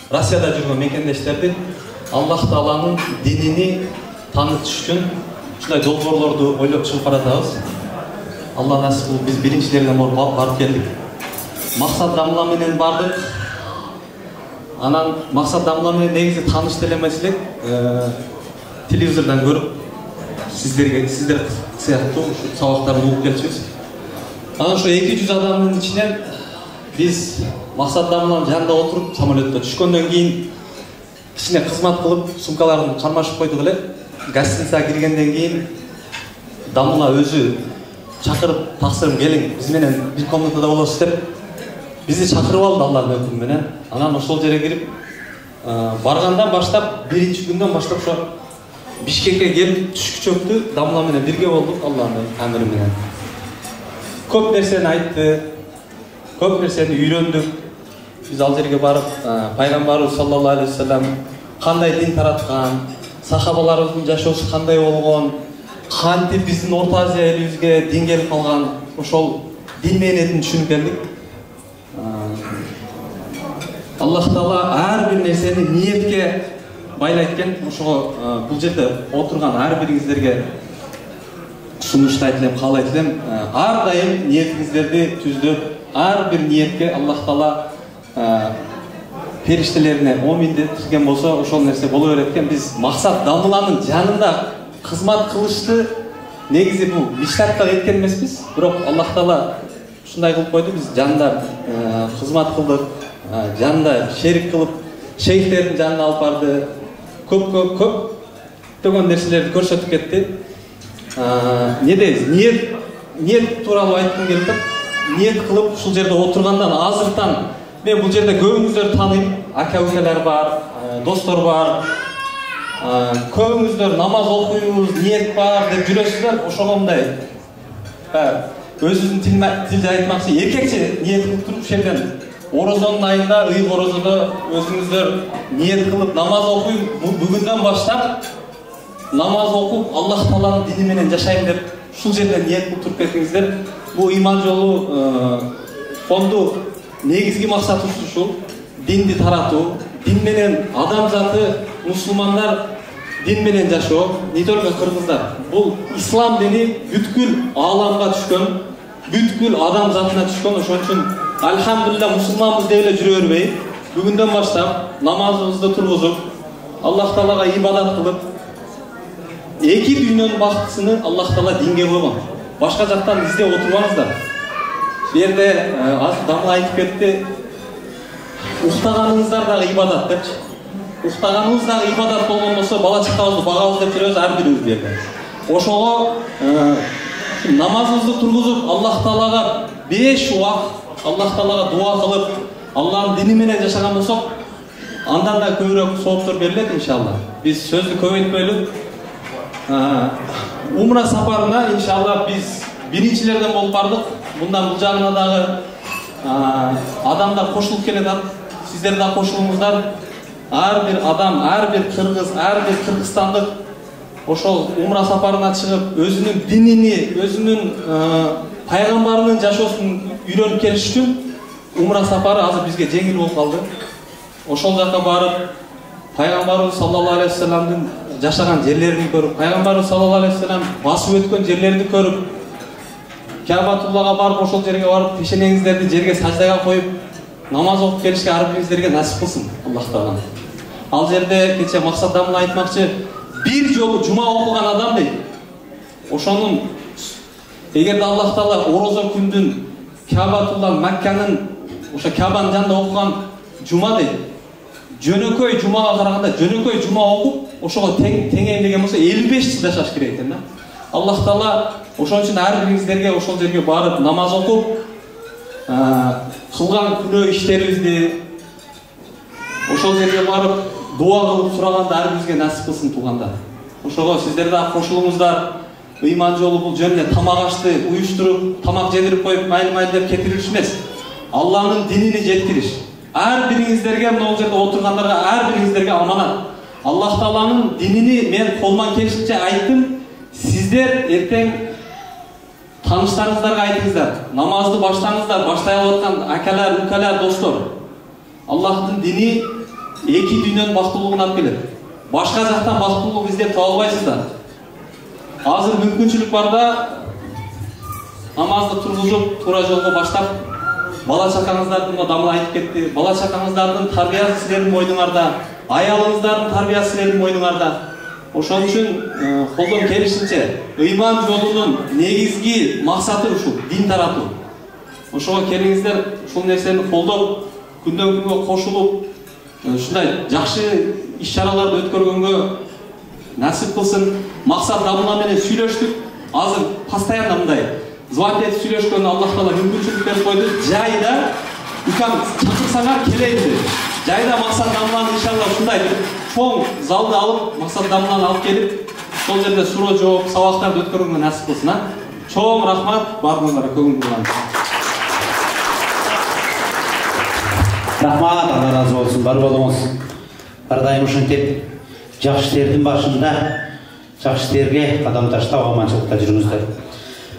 [SPEAKER 12] Россияда жүргөн мекендештерди Аллах Тааланын динини таанытыш үчүн ушундай долбоорлорду ойлоп чыгып баратабыз. Алла насип кылып биз биринчилерден барып келдик. Максат дамла менен бардык. Анан максат дамла менен негизи тааныш деле эмес элек. Телевизордон көрүп сиздер сыяктуу ушу сабактарды угуп келчүбүз. Анан ошо 200 адамдын ичинен биз максат дамланын жанында отуруп самолетто түшкөндөн кийин кичине кызмат кылып сумкаларын кармашып койдук эле. Гостиницага киргенден кийин дамла өзү чакырып, таксырым келиң, биз менен бир комнатада болосуз деп бизди чакырып алды Алланын өкүмү менен. Анан ошол жерге кирип баргандан баштап, биринчи күндөн баштап ошо Бишкекке келип түшкү чөктү, дамла менен бирге болдук Алланын амыры менен. Көп нерсени айтты, көп нерсени үйрөндүк. Биз ал жерге барып, Пайгамбарыбыз саллаллаху алейхи вассалам кандай дин тараткан, сахабаларыбыздын жашоосу кандай болгон, кантип биздин Орто Азия элибизге дин келип калган, ошол дин мээнетин түшүнүп келдик. Аллах Таала ар бир нерсени ниетке байлайт экен. Ошого бул жерде отурган ар бириңиздерге сунуштайт элем, каалайт элем. Ар дайым ниетиңиздерди түздөп, ар бир ниетке Аллах Таала периштелерине момин деп тизген болсо, ошол нерсе боло берет экен. Биз максат дамыланын жанында кызмат кылышты негизи бул миштатта эткен эмеспиз. Бирок Аллах Таала ушундай кылып койду. Биз жанында кызмат кылдык, жанында шерик кылып, шейхтердин жанына алып барды. Көптөгөн нерселерди көрсөтүп кетти. Не дейбиз? Ниет тууралуу айткым келип атат. Ниет кылып ушул жерде отургандан азыртан мен бул жерде көбүңүздөрдү тааныйм. Ака-укалар бар, достор бар. Көбүңүздөр намаз окуйбуз, ниет бар деп жүрөсүздөр. Ошого мындай өзүнүн тилде айтмакчы, эркекче ниет кылып туруп ушерден орозонун айында, ыйык орозодо өзүңүздөр ниет кылып намаз окуйм, бүгүндөн баштап намаз окуп Аллах Тааланын дини менен жашайм деп ушул жерде ниет кылып туруп кетиңиздер. Бул иман жолу фонду негизги максаты ушул. Динди таратуу, дин менен адамзаты, мусулмандар дин менен жашоо, не только кыргыздар. Бул ислам дини бүткүл ааламга түшкөн, бүткүл адамзатына түшкөн. Ошон үчүн альхамдулилlah мусулманбыз деп эле жүрө бербей, бүгүндөн баштап намазыбызды тургузуп, Аллах Таалага ибадат кылып, эки дүйнөнүн бактысыны Аллах Таала динге койгон. Башка жактан издеп отурбаңыздар. Бу жерде азыр дамыл айтып кетти. Уктаганыңыздар дагы ибадат депчи. Уктаганыбыз дагы ибадат болгон болсо, бала чакабызды багабыз деп жүрөбүз ар бирибиз бу жерде. Ошого намазыбызды тургузуп, Аллах Таалага 5 убакыт Аллах Таалага дуа кылып, Аллахтын дини менен жашаган болсок, андан да көбүрөөк сооптор берилет иншалла. Биз сөздү көбөйтпөйлү. Умра сапарына иншалла биз биринчилерден болуп бардык. Мындан бул жагына дагы адамдар кошулуп келет. Сиздер да кошулуңуздар. Ар бир адам, ар бир кыргыз, ар бир кыргызстандык ошол умра сапарына чыгып, өзүнүн динини, өзүнүн пайгамбарынын жашоосун үйрөнүп келиш үчүн умра сапары азыр бизге жеңил болуп калды. Ошол жака барып, пайгамбарыбыз саллаллаху алейхи вассаламдын жашаган жерлерин көрүп, пайгамбарыбыз саллаллаху алейхи вассалам басып өткөн жерлерди көрүп, Кабатуллага барып, ошол жерге барып, пешенеңиздерди жерге саждага коюп, намаз окуп келишке ар бириңиздерге насип кылсын Аллах Таала. Ал жерде кече максат дамыл айтмакчы, бир жолу жума окуган адам дейт. Ошонун эгерде Аллах Таала орозо күндүн Кабатулла Макканын ошо Кабанын жанында окуган жума дейт. Жөнөкөй жумага караганда жөнөкөй жума окуп, ошого теңейм болсо 55 жыл жашаш керек экен да. Аллах Таала ошон үчүн ар бириңиздерге ошол жерге барып намаз окуп, кылган күнөө иштерибизди ошол жерге барып дуа кылып сураганда ар бирибизге насип кылсын туугандар. Ошого сиздер да кошулуңуздар. Ыйман жолу бул жөн эле тамак ашты уюштуруп, тамак жедирип коюп, майыл деп кетириш эмес. Алланын динини жеткириш. Ар бириңиздерге, мына жерде отургандарга ар бириңиздерге аманат. Аллах Тааланын динини мен колман келишинче айттым. Сиздер эртең таныштарыңыздарга айтыңыздар. Намазды баштаңыздар, баштай алаткан акалар, укалар, достор. Аллахтын дини эки дүйнөнүн бактылыгын алып келет. Башка жактан бактылык издеп таба албайсыздар. Азыр мүмкүнчүлүк бар да намазды тургузуп, туура жолго баштап, бала чакаңыздардын дамыл айтып кетти. Бала чакаңыздардын тарбиясы силердин мойнуңарда, аялыңыздардын тарбиясы силердин мойнуңарда. Ошон үчүн колдон келишинче ыйман жолунун негизги максаты ушул, дин таратуу. Ошого келиңиздер, ушул нерсени колдоп, күндөн күнгө кошулуп, ушундай жакшы иш-чараларды өткөргөнгө насип кылсын. Максат дамына менен сүйлөштүк. Азыр постоянно мындай звонок этип сүйлөшкөн Аллах Таала мүмкүнчүлүк берип койду. Жайда укам чакырсаңар келейин деп. Жайда максат дамланы иншалла ушундай чоң залды алып, максат дамланы алып келип, сол жерде суроо жооп, сабактарды өткөргөнгө насип кылсын. Чоң рахмат баарыңыздарга көңүл бурган.
[SPEAKER 3] Рахмат, Алла разы болсын, бар болуңуз. Ар дайым ушинтип жакшы иштердин башында жакшы иштерге кадам таштап аманчылыкта жүрүңүздөр.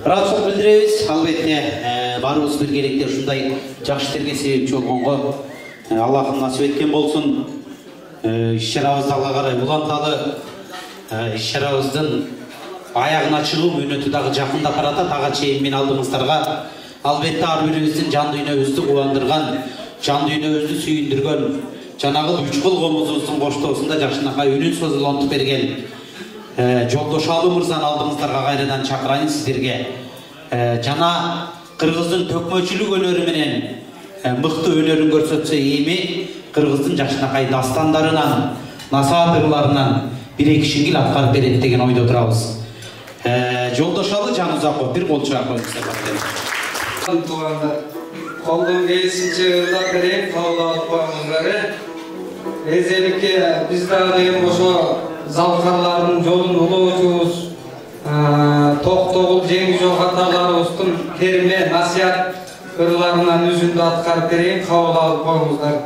[SPEAKER 3] Ыраазычылык билдиребиз. Албетте баарыбыз биргеликте ушундай жакшы иштерге себепчи болгонго Аллахым насип эткен болсун. иш-чарабызды алга карай уланталы. Иш-чарабыздын аягына чыгуу мүнөтү дагы жакындап баратат. Ага чейин мен алдыңыздарга албетте ар бирибиздин жан дүйнөбүздү кубандырган, жан дүйнөбүздү сүйүндүргөн, жанагы үч болгонубуздун коштоосунда жакшынакай үнүн созулантып берген Жолдош Алы мырзаны алдыңыздарга кайрадан чакырайын сиздерге. Жана кыргыздын төкмөчүлүк өнөрү менен мыкты өнөрүн көрсөтсө эми кыргыздын жакшынакай дастандарынан, насаат ырларынан бир-эки шиңил аткарып берет деген ойдо турабыз. Жолдош Алы Жанузаков бир кол чыгара коюңуздар.
[SPEAKER 10] Колдон келишинче ырлап берейин, кабыл алып коюңуздар. Эзеликке биз дагы эми ошо залкарлардын жолун улоочубуз, Токтогул Жеңи жол катарларыбыздын керме насият ырларынан үзүндү аткарып берейин, кабыл алып коюңуздар.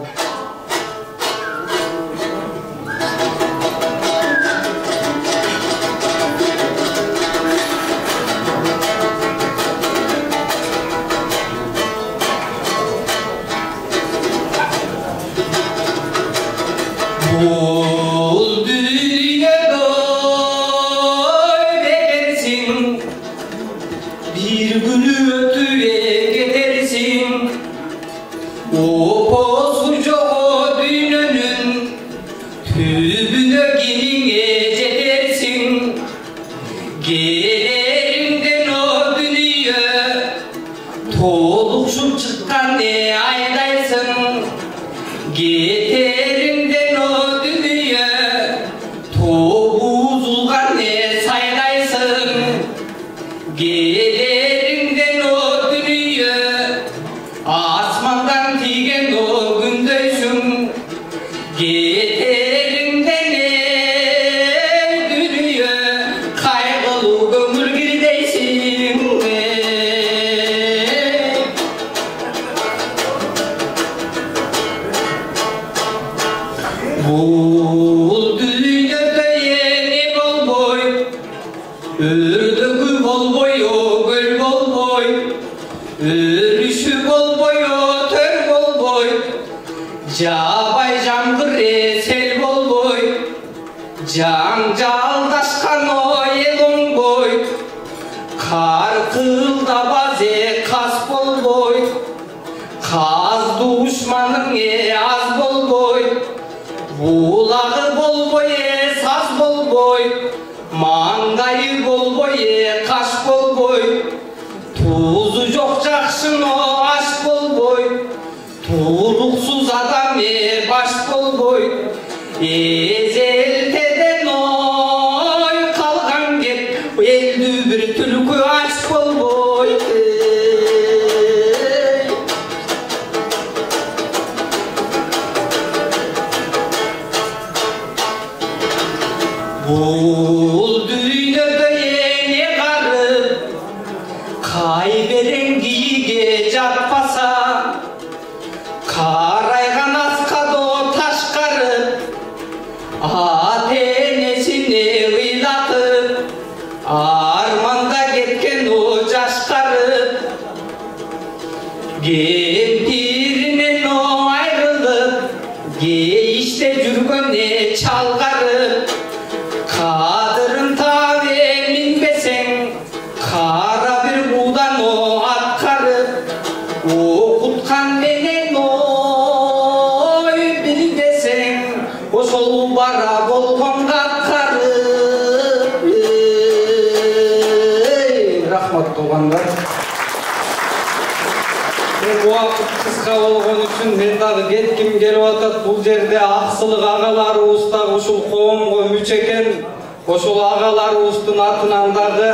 [SPEAKER 10] Ошол агаларыбыздын атынан дагы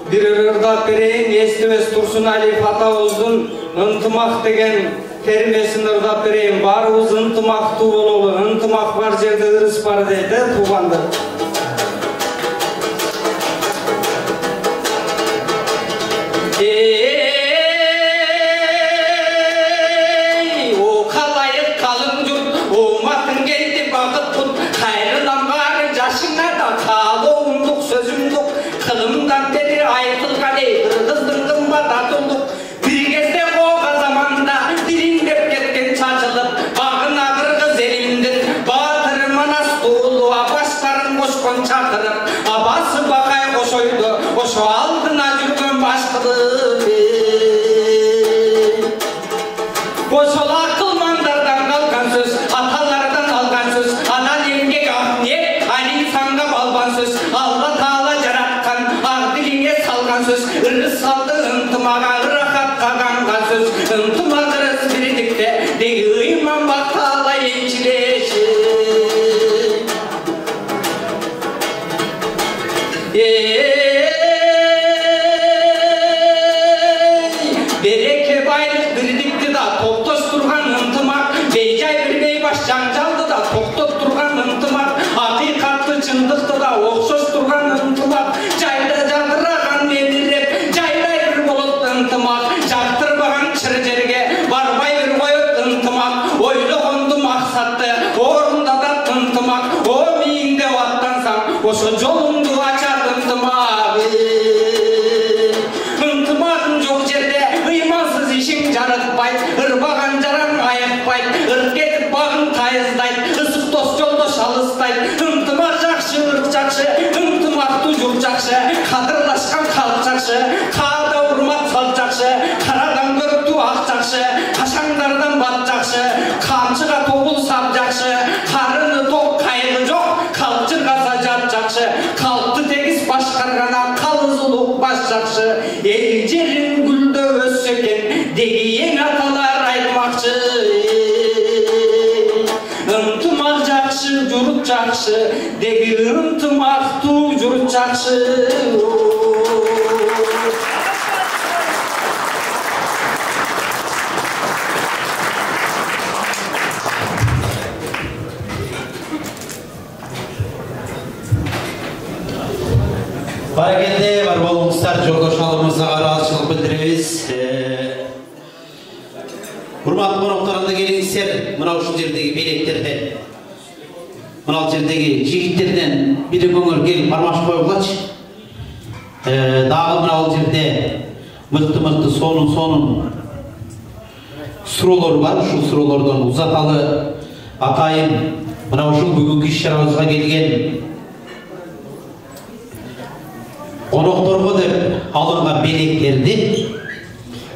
[SPEAKER 10] бир ырдап берейин, эстебес Турсуналиев атабыздын ынтымак деген термесин ырдап берейин. Баарыбыз ынтымактуу бололу, ынтымак бар жерде ырыс бар дейт, туугандар. Batırma ошо алдына жүргөн башкылык ошол акылмандардан калган сөз, аталардан алган сөз, анан эмгек акниет, алисанга балган сөз, Алла Таала жараткан ак дилиңе салган сөз, ырыс салды ынтымага ырахатка канган сөз, ынтымак ырыс бирдикте деги ыйман бактала энчилеши. Береке байлык бирдикти да топтоштурган ынтымак, бейжай бирбей баш жаңжалды да токтоп турган ынтымак, акыйкатты чындыкты да окшоштурган ынтымак, жайда жадыраган мемиреп жайдай бир болот ынтымак, жактырбаган чыр жерге барбай бир коет ынтымак, ойлогонду максатты орундатат ынтымак, о миңде аттансаң ошо жолуңду ачат ынтымак. Ынтымагың жок жерде ыймансыз ишиң жарытпайт, ырбаган жараң айыкпайт, ырк кетип багың тайыздайт, ысык дос жолдош алыстайт. Ынтымак жакшы, ырк жакшы, ынтымактуу журт жакшы, кадырлашкан калк жакшы, каада урмат салт жакшы, карадан көрктүү ак жакшы, кашаңдардан бат жакшы, камчыга тобул сап жакшы, карыны ток кайгы жок, калчырга сажат жакшы, калкты тегиз башкарган калыз улук баш жакшы, эл жерин гүлдөп өссө экен деги эң аталар айтмакчы. Ынтымак жакшы, журт жакшы, деги ынтымактуу журт жакшы.
[SPEAKER 3] Баракелде, бар болуңуздар, жолдошаларыбызга ыраазычылык билдиребиз. Урматтуу коноктор, келиңиздер, мына ушул жердеги белектерден, мына жердеги жигиттерден бири көңүл келип бармаш койгулачы. Дагы мына жерде мыкты сонун суроолор бар. Ушул суроолордон узаталы атайын мына ушул бүгүнкү иш-чарабызга келген конокторго деп алынган белектерди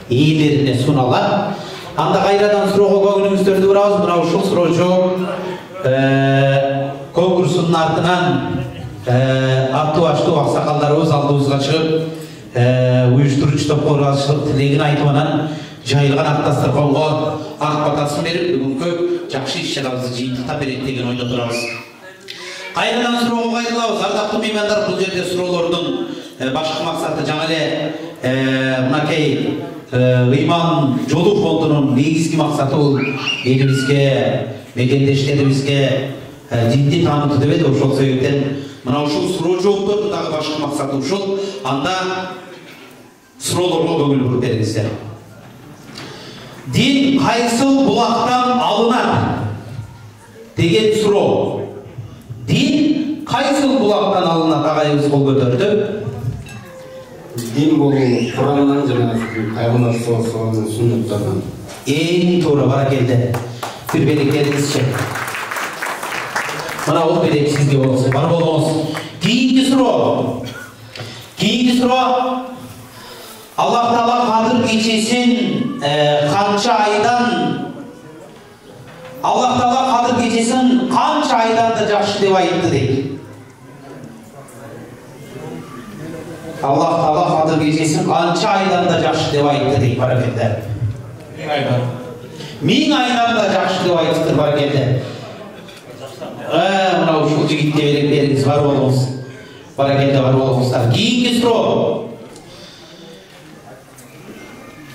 [SPEAKER 3] ээлерине суналат. Анда кайрадан суроого көңүлүңүздөрдү бурабыз. Мына ушул суроочу конкурстун артынан аттуу баштуу аксакалдарыбыз алдыбызга чыгып уюштуруучу топко ыраазычылык тилегин айтып анан жайылган ак дасторконго ак батасын берип бүгүнкү жакшы иш-чарабызды жыйынтыктап берет деген ойдо турабыз. Кайрадан суроого кайрылабыз. Ардактуу меймандар, бул жерде суроолордун башкы максаты жаңы эле мынакей ыйман жолу фондунун негизги максаты бул элибизге, мекендештерибизге динди таанытуу деп эди. Ошол себептен мына ушул суроо жооптордун дагы башкы максаты ушул. Анда суроолорго көңүл буруп бериңиздер. Дин кайсыл булактан алынат деген суроо. Дин кайсыл булактан алынат? Агайыбыз кол көтөрдү.
[SPEAKER 13] Дин бул Курандан жана Пайгамбар саллаллаху алейхи ва саллам сүннөттөрдөн.
[SPEAKER 3] Эң туура, баракелде. Бир белектериңизчи. Мына бул белек сизге болсун. Бар болуңуз. Кийинки суроо. Аллах Таала Кадыр кечесин канча айдан Аллах Таала Кадыр кечесин канча айдан да жакшы деп айтты дейт. Аллах Таала Кадыр кечесин канча айдан да жакшы деп айтты дейт. Баракелде. 1000 айдан. 1000 айдан да жакшы деп айтты. Баракелде. Мына ушул жигитке бериңиз, бар болуңуз. Баракелде, бар болуңуздар. Кийинки суроо.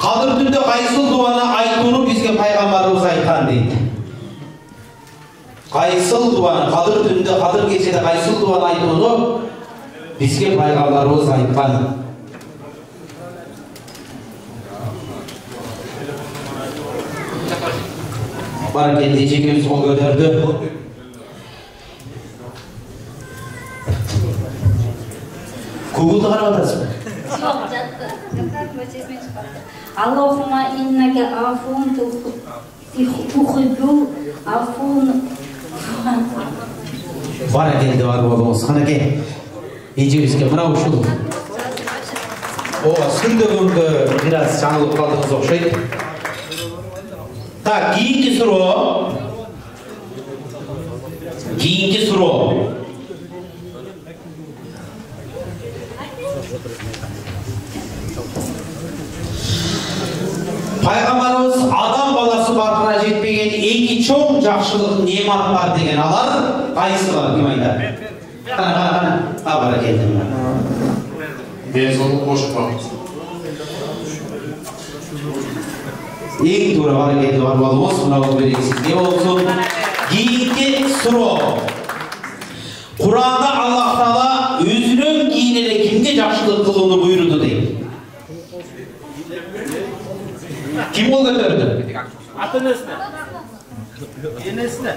[SPEAKER 3] Кадыр түндө кайсыл дуаны айтууну бизге пайгамбарыбыз айткан дейт. Кайсыл дуаны, Кадыр түндө, Кадыр кечеде кайсыл дуаны айтууну бизге пайгамбарыбыз айткан. Баракелде, жеңебиз кол көтөрдү. Google карабатасызбы?
[SPEAKER 14] Жок, жатты. Аллахума иннака афун тухиббул афун.
[SPEAKER 3] Баракелде, бар болуңуз. Канакей, эжебизге мына ушул Ооба, сүндөгөнгө бир аз жаңылып калдыңыз окшойт. Так, кийинки суроо. Пайгамбарыбыз адам баласы барына жетпеген эки чоң жакшылык немат бар деген алар кайсылар, ким айтат? Кана, баракелде.
[SPEAKER 6] Денсаулык кошуп бак.
[SPEAKER 3] Эң туура баракелде бар болуңуз, мына берейик сизге болсун. Кийинки суроо. Куранда Аллах Таала өзүнөн кийин эле кимге жакшылык кылууну буйруду дейт? Kim ol götürdü?
[SPEAKER 11] Ата-энесине. Энесине.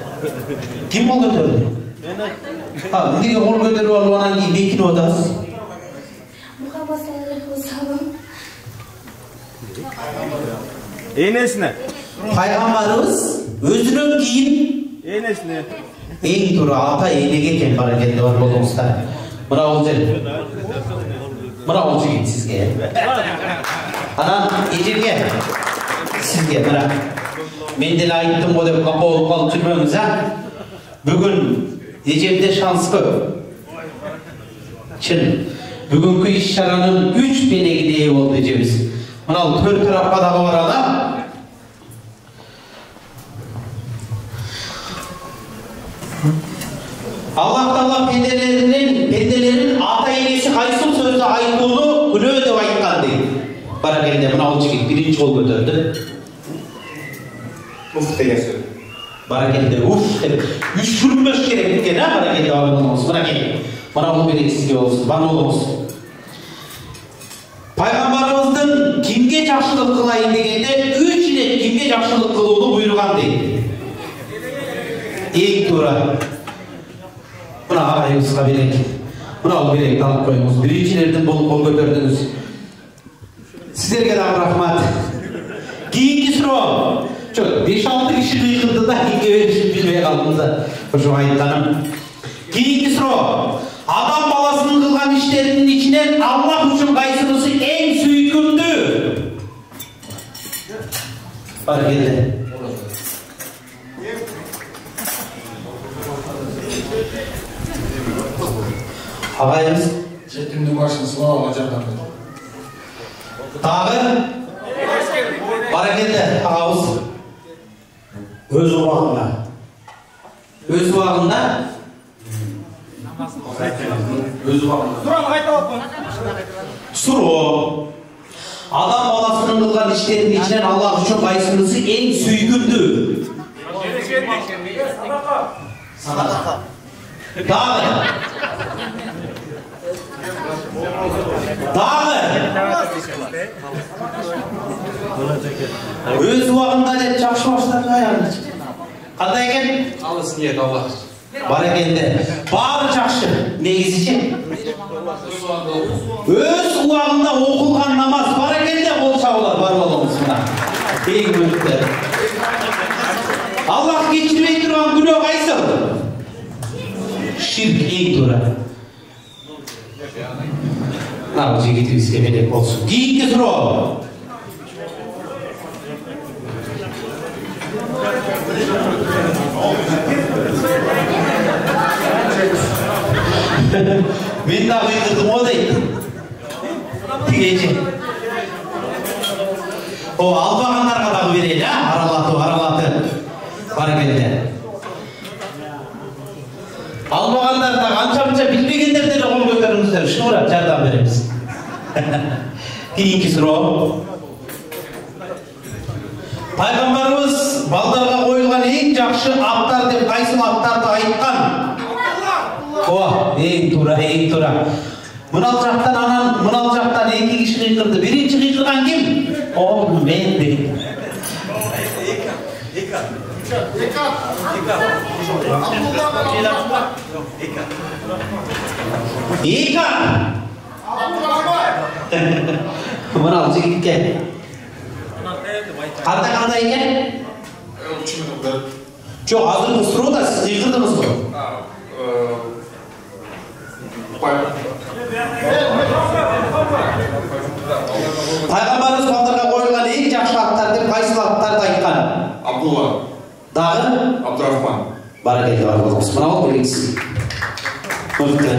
[SPEAKER 3] Kim ol götürdü? Ha, nige ol götürüp alıp anан кийин бекинип атасыз?
[SPEAKER 14] Muhammed sallallahu aleyhi ve sellem.
[SPEAKER 11] Энесине.
[SPEAKER 3] Пайгамбарыбыз өзүнөн кийин
[SPEAKER 11] Энесине.
[SPEAKER 3] эң туура ата энеге экен баракелде бар болуңуздар. Мына ол жер. Мына ол жигит сизге. Анан эжеге сизге мына мен деле айттым го деп капа болуп калып жүрмөңүз, а? Бүгүн эжемде шанс көп. Чын. Бүгүнкү иш-чаранын 3 бенегине ээ болду эжебиз. Мына 4 тарапка дагы баралы. Allah Taala pendelерин ата энеси кайсыл сөздү айтууну күнөө деп айткан дейт. Баракелде мына ол жигит биринчи кол көтөрдү.
[SPEAKER 6] Уф деген сөз.
[SPEAKER 3] Баракелде уф деп үшүрмөш керек экен, а? Баракелде алыңыз. Баракелде. Мына ол берек сизге болсун. Бана болуңуз. Пайгамбарыбыздын кимге жакшылык кылайын дегенде 3 ирет кимге жакшылык кылууну буйруган дейт. Эң туура. Mına ağayımızға berek. Mına ol berek alып koyunuz. Birincilerden bol kol götürdünüz. Sizlerge de rahmat. Kiyinki suroo. Çok 5-6 kişi kıyıldı da kiyinki verişip bilmeye kaldınız da. Hoşuma ayttanım. Kiyinki suroo. Adam balasının kılgan işlerinin içinden Allah üçün kaysınısı en süykündü. Fark edin. Ağayımız
[SPEAKER 6] Жетимдин башын сылабага жардам бер.
[SPEAKER 3] Dagı Barakelde ağabız öz uğrağında Suru adam balasının kılgan işlerinin içinden Allah üçün kaysınısı en süygündü. Sadaka. Dağı öz uğrağında dep çakşı başlarına ayarlı. Qanday eken?
[SPEAKER 6] Alыс ниет Allah.
[SPEAKER 3] Barakelde. Bari çakşı. Negizici? Öz uğrağında okulgan namaz barakelde bolsa olar bar bolumuzda. Eң büyükler. Allah geçirmey turgan günөө kaysıl? Şirk eң tuura. Al jigitibizge berek bolsun. Kiyinki suroo. Men da kıydırdım o deydi. Tigeci. O albaganlarga dagı bereli, ha? Aralatı. Barakelde. Albaganlar da kança bilmegenler de kol götürüңүздөр. Şunu uğrap jardam beremiz. Kiyinki suroo. Пайгамбарыбыз балдарга коюлган эң жакшы аттар деп кайсыл аттарды айткан? О, эң туура. Мынал жактан эки киши кыйкырды. Биринчи кыйкырган ким? О, мен дейт. Eka. Mınal jigitke. Qanday eкен?
[SPEAKER 6] 3 minut.
[SPEAKER 3] Жоқ, азыр суроо да сиз кыйкырдыңыз го. Пайғамбарымыз балдарға қойылған ең жақсы аттар деп қайсыл аттарды айтқан?
[SPEAKER 15] Абдулла.
[SPEAKER 3] Дағы?
[SPEAKER 15] Абдурахман.
[SPEAKER 3] Баракелді бар болыңыз. Мынау білесіз. Көрікті.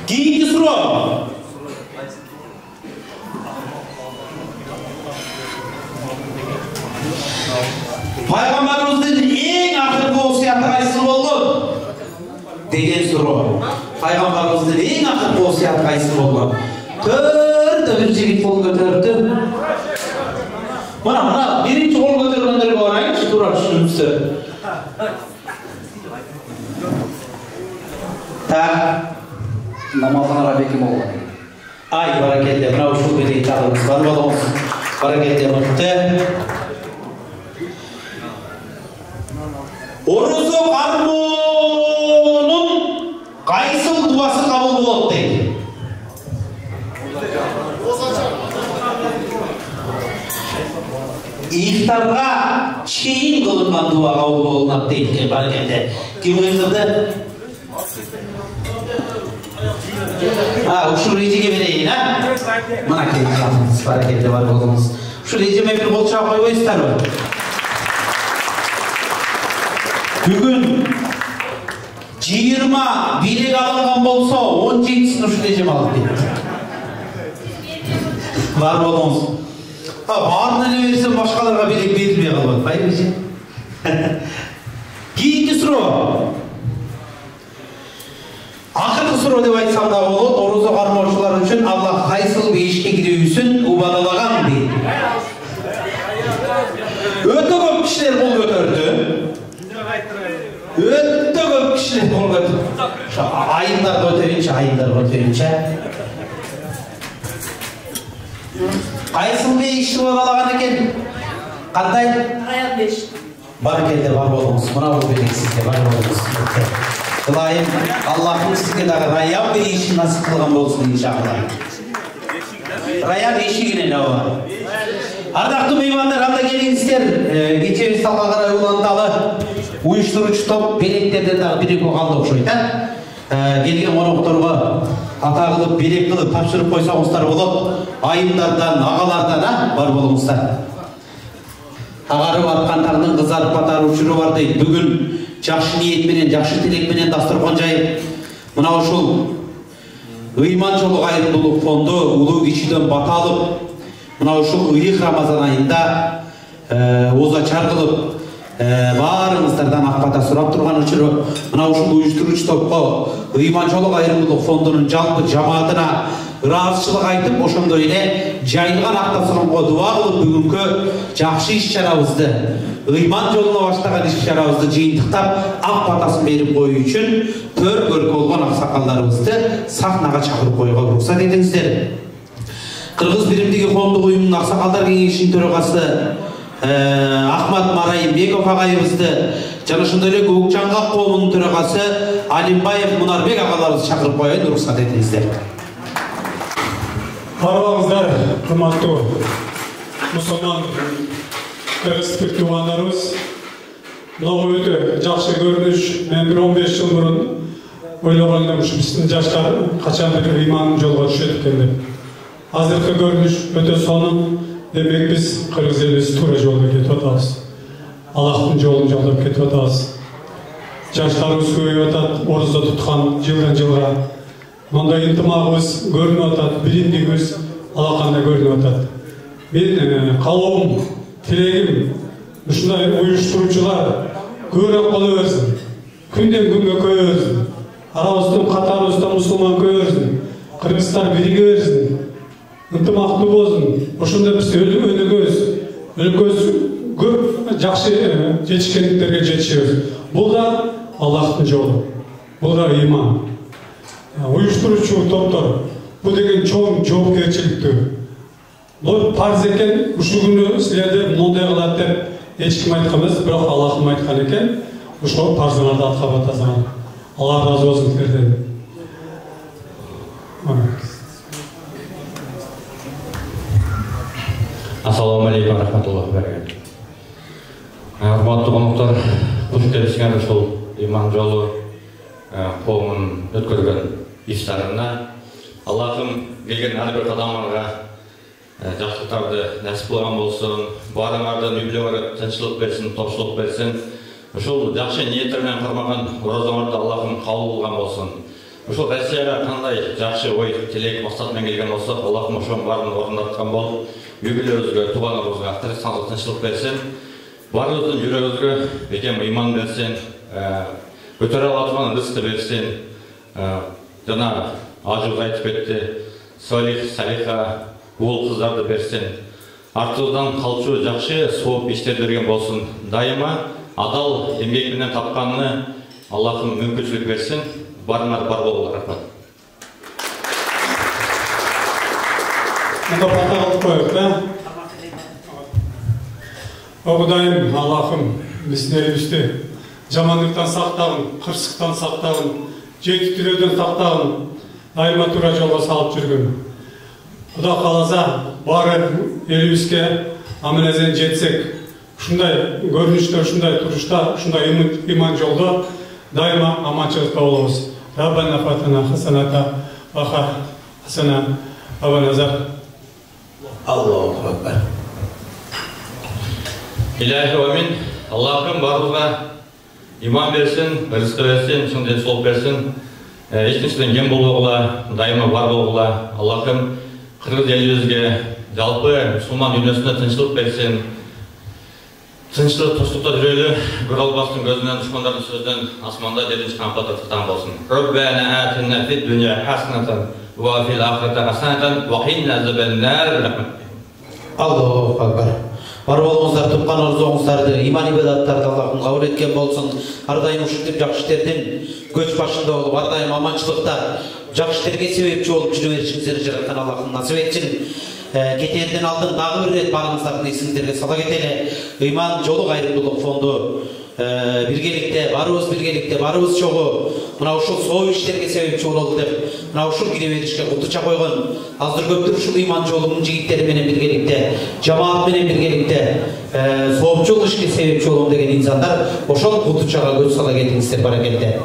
[SPEAKER 3] Кейінгі сұрақ. Пайғамбарымыздың ең ақырғы уасияты қайсысы болды? Деген сұрақ. Пайғамбарымыздың ең ақырғы уасияты қайсысы болды? Төрт бір жігіт қол көтерді. Мына бірінші қол көтергендерге қарайыншы, тура түсініңіздер. Так.
[SPEAKER 7] Намазан Арабекимов.
[SPEAKER 3] Ай, баракелді. Мынау шул бедей тағылыңыз бар болыңыз. Баракелді мықты. Орызы қармонын қайсыл дуасы қабыл болады дейді. İftарға шейін қылынған дуа қабыл болынады дейді. Баракелді. Кім қиылды? Ушул режиге берейін, Мына келіп жатыңыз, баракелді бар болыңыз. Ушул режиме бір қол шауып қойсыздар ма? Бүгін 20 билек алынған болса, 17-сін ушул режим алып кетті. Бар болыңыз. Барына не берсем, башқаларға билек берілмей қалады. Қай режим? Кейінгі сұрақ. Ақырғы сұрақ деп айтсам да болады, ораза қармаушылар үшін Аллах қайсыл бейішке кіреуісін убадалаған дейді. Өте көп кішілер қол көтерді. Өте көп кішілер қол көтерді. Айындар көтерінші. Қайсыл бейішті убадалаған екен? Қандай?
[SPEAKER 14] Раян беш.
[SPEAKER 3] Баракелді бар болыңыз. Мынау белгісізде бар болыңыз. Құлайым, Аллахың сізге дағы раян бейішін насып қылған болсын, иншалла. Раян ешігінен ауа. Ардақты меймандар, анда келіңіздер. Кече салға қарай уландалы ұйыштырушы топ белектерден дағы берек оғалды оқшойды. Келген қонақтарға ата қылып, берек қылып, тапшырып қойсаңыздар болып, айымдардан, ағалардан бар болыңыздар. Ағарып атқан тағының қызарып батары ұшыры бар дейді. Бүгін жақшы ниетменен, жақшы тілекменен дастархан жайып, мынау ушул ыйман жолу кайрымдуулук фонду улуу кичүүдөн бата алып, мынау ушул ыйык Рамазан айында озачар кылып, баарыңыздардан ак бата сурап турган үчүн мынау ушул уюштуруучу топко ыйман жолу кайрымдуулук фондунун жалпы жамаатына ыраазычылык айтып, ошондой эле жайылган Актасуронго дуа кылып бүгүнкү жакшы иш-чарабызды, ыйман жолуна баштаган иш-чарабызды жыйынтыктап ак батасын берип коюу үчүн төр көркө болгон аксакалдарыбызды сахнага чакырып коюуга уруксат этиңиздер. Кыргыз биримдиги коомдук уюмунун аксакалдар кеңешинин төрагасы Ахмат Марайымбеков агайыбызды жана ошондой эле Көк Жаңгак коомунун төрагасы Алимбаев Мунарбек агаларыбызды чакырып коюун уруксат этиңиздер.
[SPEAKER 16] Барыңыздар, кымбаттуу мусулман кыргыз тугандарыбыз. Мынау өтө жакшы көрүнүш. Мен 15 жыл мурун ойлогон элем ушу биздин жаштар качан бир ыйман жолго түшөт экен деп. Азыркы көрүнүш өтө сонун. Демек биз кыргыз элибиз туура жолдо кетип атабыз. Аллахтын жолун жолдоп кетип атабыз. Жаштарыбыз көбөйүп атат, орозо туткан жылдан жылга. Мындай ынтымагыбыз көрүнүп атат, биримдигибиз алакандай көрүнүп атат. Мен каалоом, тилегим ушундай уюштуруучулар көбүрөөк боло берсин. Күндөн күнгө көбөйө берсин. Арабыздын катарыбызда мусулман көбөйө берсин. Кыргызстан бириге берсин. Ынтымактуу болсун. Ошондо биз өнүгөбүз. Көп жакшы жетишкендиктерге жетишебиз. Бул да Аллахтын жолу. Бул да ыйман. Уюштуруучу топтор бул деген чоң жоопкерчиликтүү. Бул парз экен, ушул күнү силерде моундай кылат деп эч ким айткан эмес, бирок Аллахым айткан экен. Ошол парзыңарды аткарып атасыңар. Алла разы болсун силерден.
[SPEAKER 17] Ассаламу алейкум рахматуллахи ва баракатух. Урматтуу коноктор, кош келиңиздер ушул ыйман жолу коомун өткөргөн ифтарына. Аллахым келген әрбір қадамыңа жақсылықтарды нәсіп болған болсын, барыңардан үйлеріңе тыныштық берсін, топшылық берсін. Ушул жақсы ниеттермен қармаған оразаңарды Аллахым қабыл болған болсын. Ушул Россияға қандай жақсы ой, тілек, мақсатмен келген болса, Аллахым ошоның барын орындатқан болып, үйбілеріңізге, туғаныңызға тірек-саңға тыныштық берсін. Барыңыздың жүрегіңізге бекем иман берсін, көтере алатын рызықты берсін. Жана ажуыз айтып кетті, салих, салиха, уол қыздарды берсін. Артыңыздан қалчу жақсы, соғып иштер берген болсын. Дайыма адал еңбекпенен тапқанына Аллахым мүмкіншілік берсін. Барыңар бар болыңдар. Рахмат.
[SPEAKER 16] Мұнда бата қалып қойып, да? О Құдайым, Аллахым, біздерімізді жамандықтан сақтағын, қырсықтан сақтағын, жеті түреден сақтағын, дайыма тура жолға салып жүрген. Құда қаласа, бары елімізге аманезен жетсек, шундай көрініште, шундай тұрышта, шундай иман жолда дайыма аманшылықта боламыз. Раббана фатана хасаната ваха хасана абаназар.
[SPEAKER 17] Аллаху акбар. Илахи амин. Аллахым барлығына иман берсін, рызық берсін, шын денсаулық берсін. Ешкімнен кем болуға, дайыма бар болуға. Аллахым қырғыз елімізге жалпы мұсылман дүниесіне тыныштық берсін. Тыныштық тыныштықта жүрелі, бір албастың көзінен, дұшмандардың сөзден асманда жерден шыққан патыртықтан болсын. Раббана атина фид дуnya хаснатан ва фил ахирати хасанатан ва қина азабан-нар.
[SPEAKER 3] Аллаху акбар. Бар болыңыздар, тұтқан арзуыңыздарды, иман ибадаттарды Аллахым қабыл еткен болсын. Ардайым ушинтип жақсы іштерден көш башында болып, ардайым аманшылықта жақсы іштерге себепші болып жүріп берішіңіздерді жаратқан Аллахым насip етсін. Кетерден алдын дағы бір рет барыңыздардың есіңіздерге сала кетелі. Иман жолы қайырымдылық фонду біргелікте, барыбыз жоғы, мына ушул соо иштерге себепчи бололу деп, мына ушул кире беришке кутуча койгон, аздыр көптүр ушул иман жолунун жигиттери менен биргеликте, жамаат менен биргеликте соопчул ишке себепчи болом деген инсандар ошол кутучага көз сала кетиңиздер баракелде.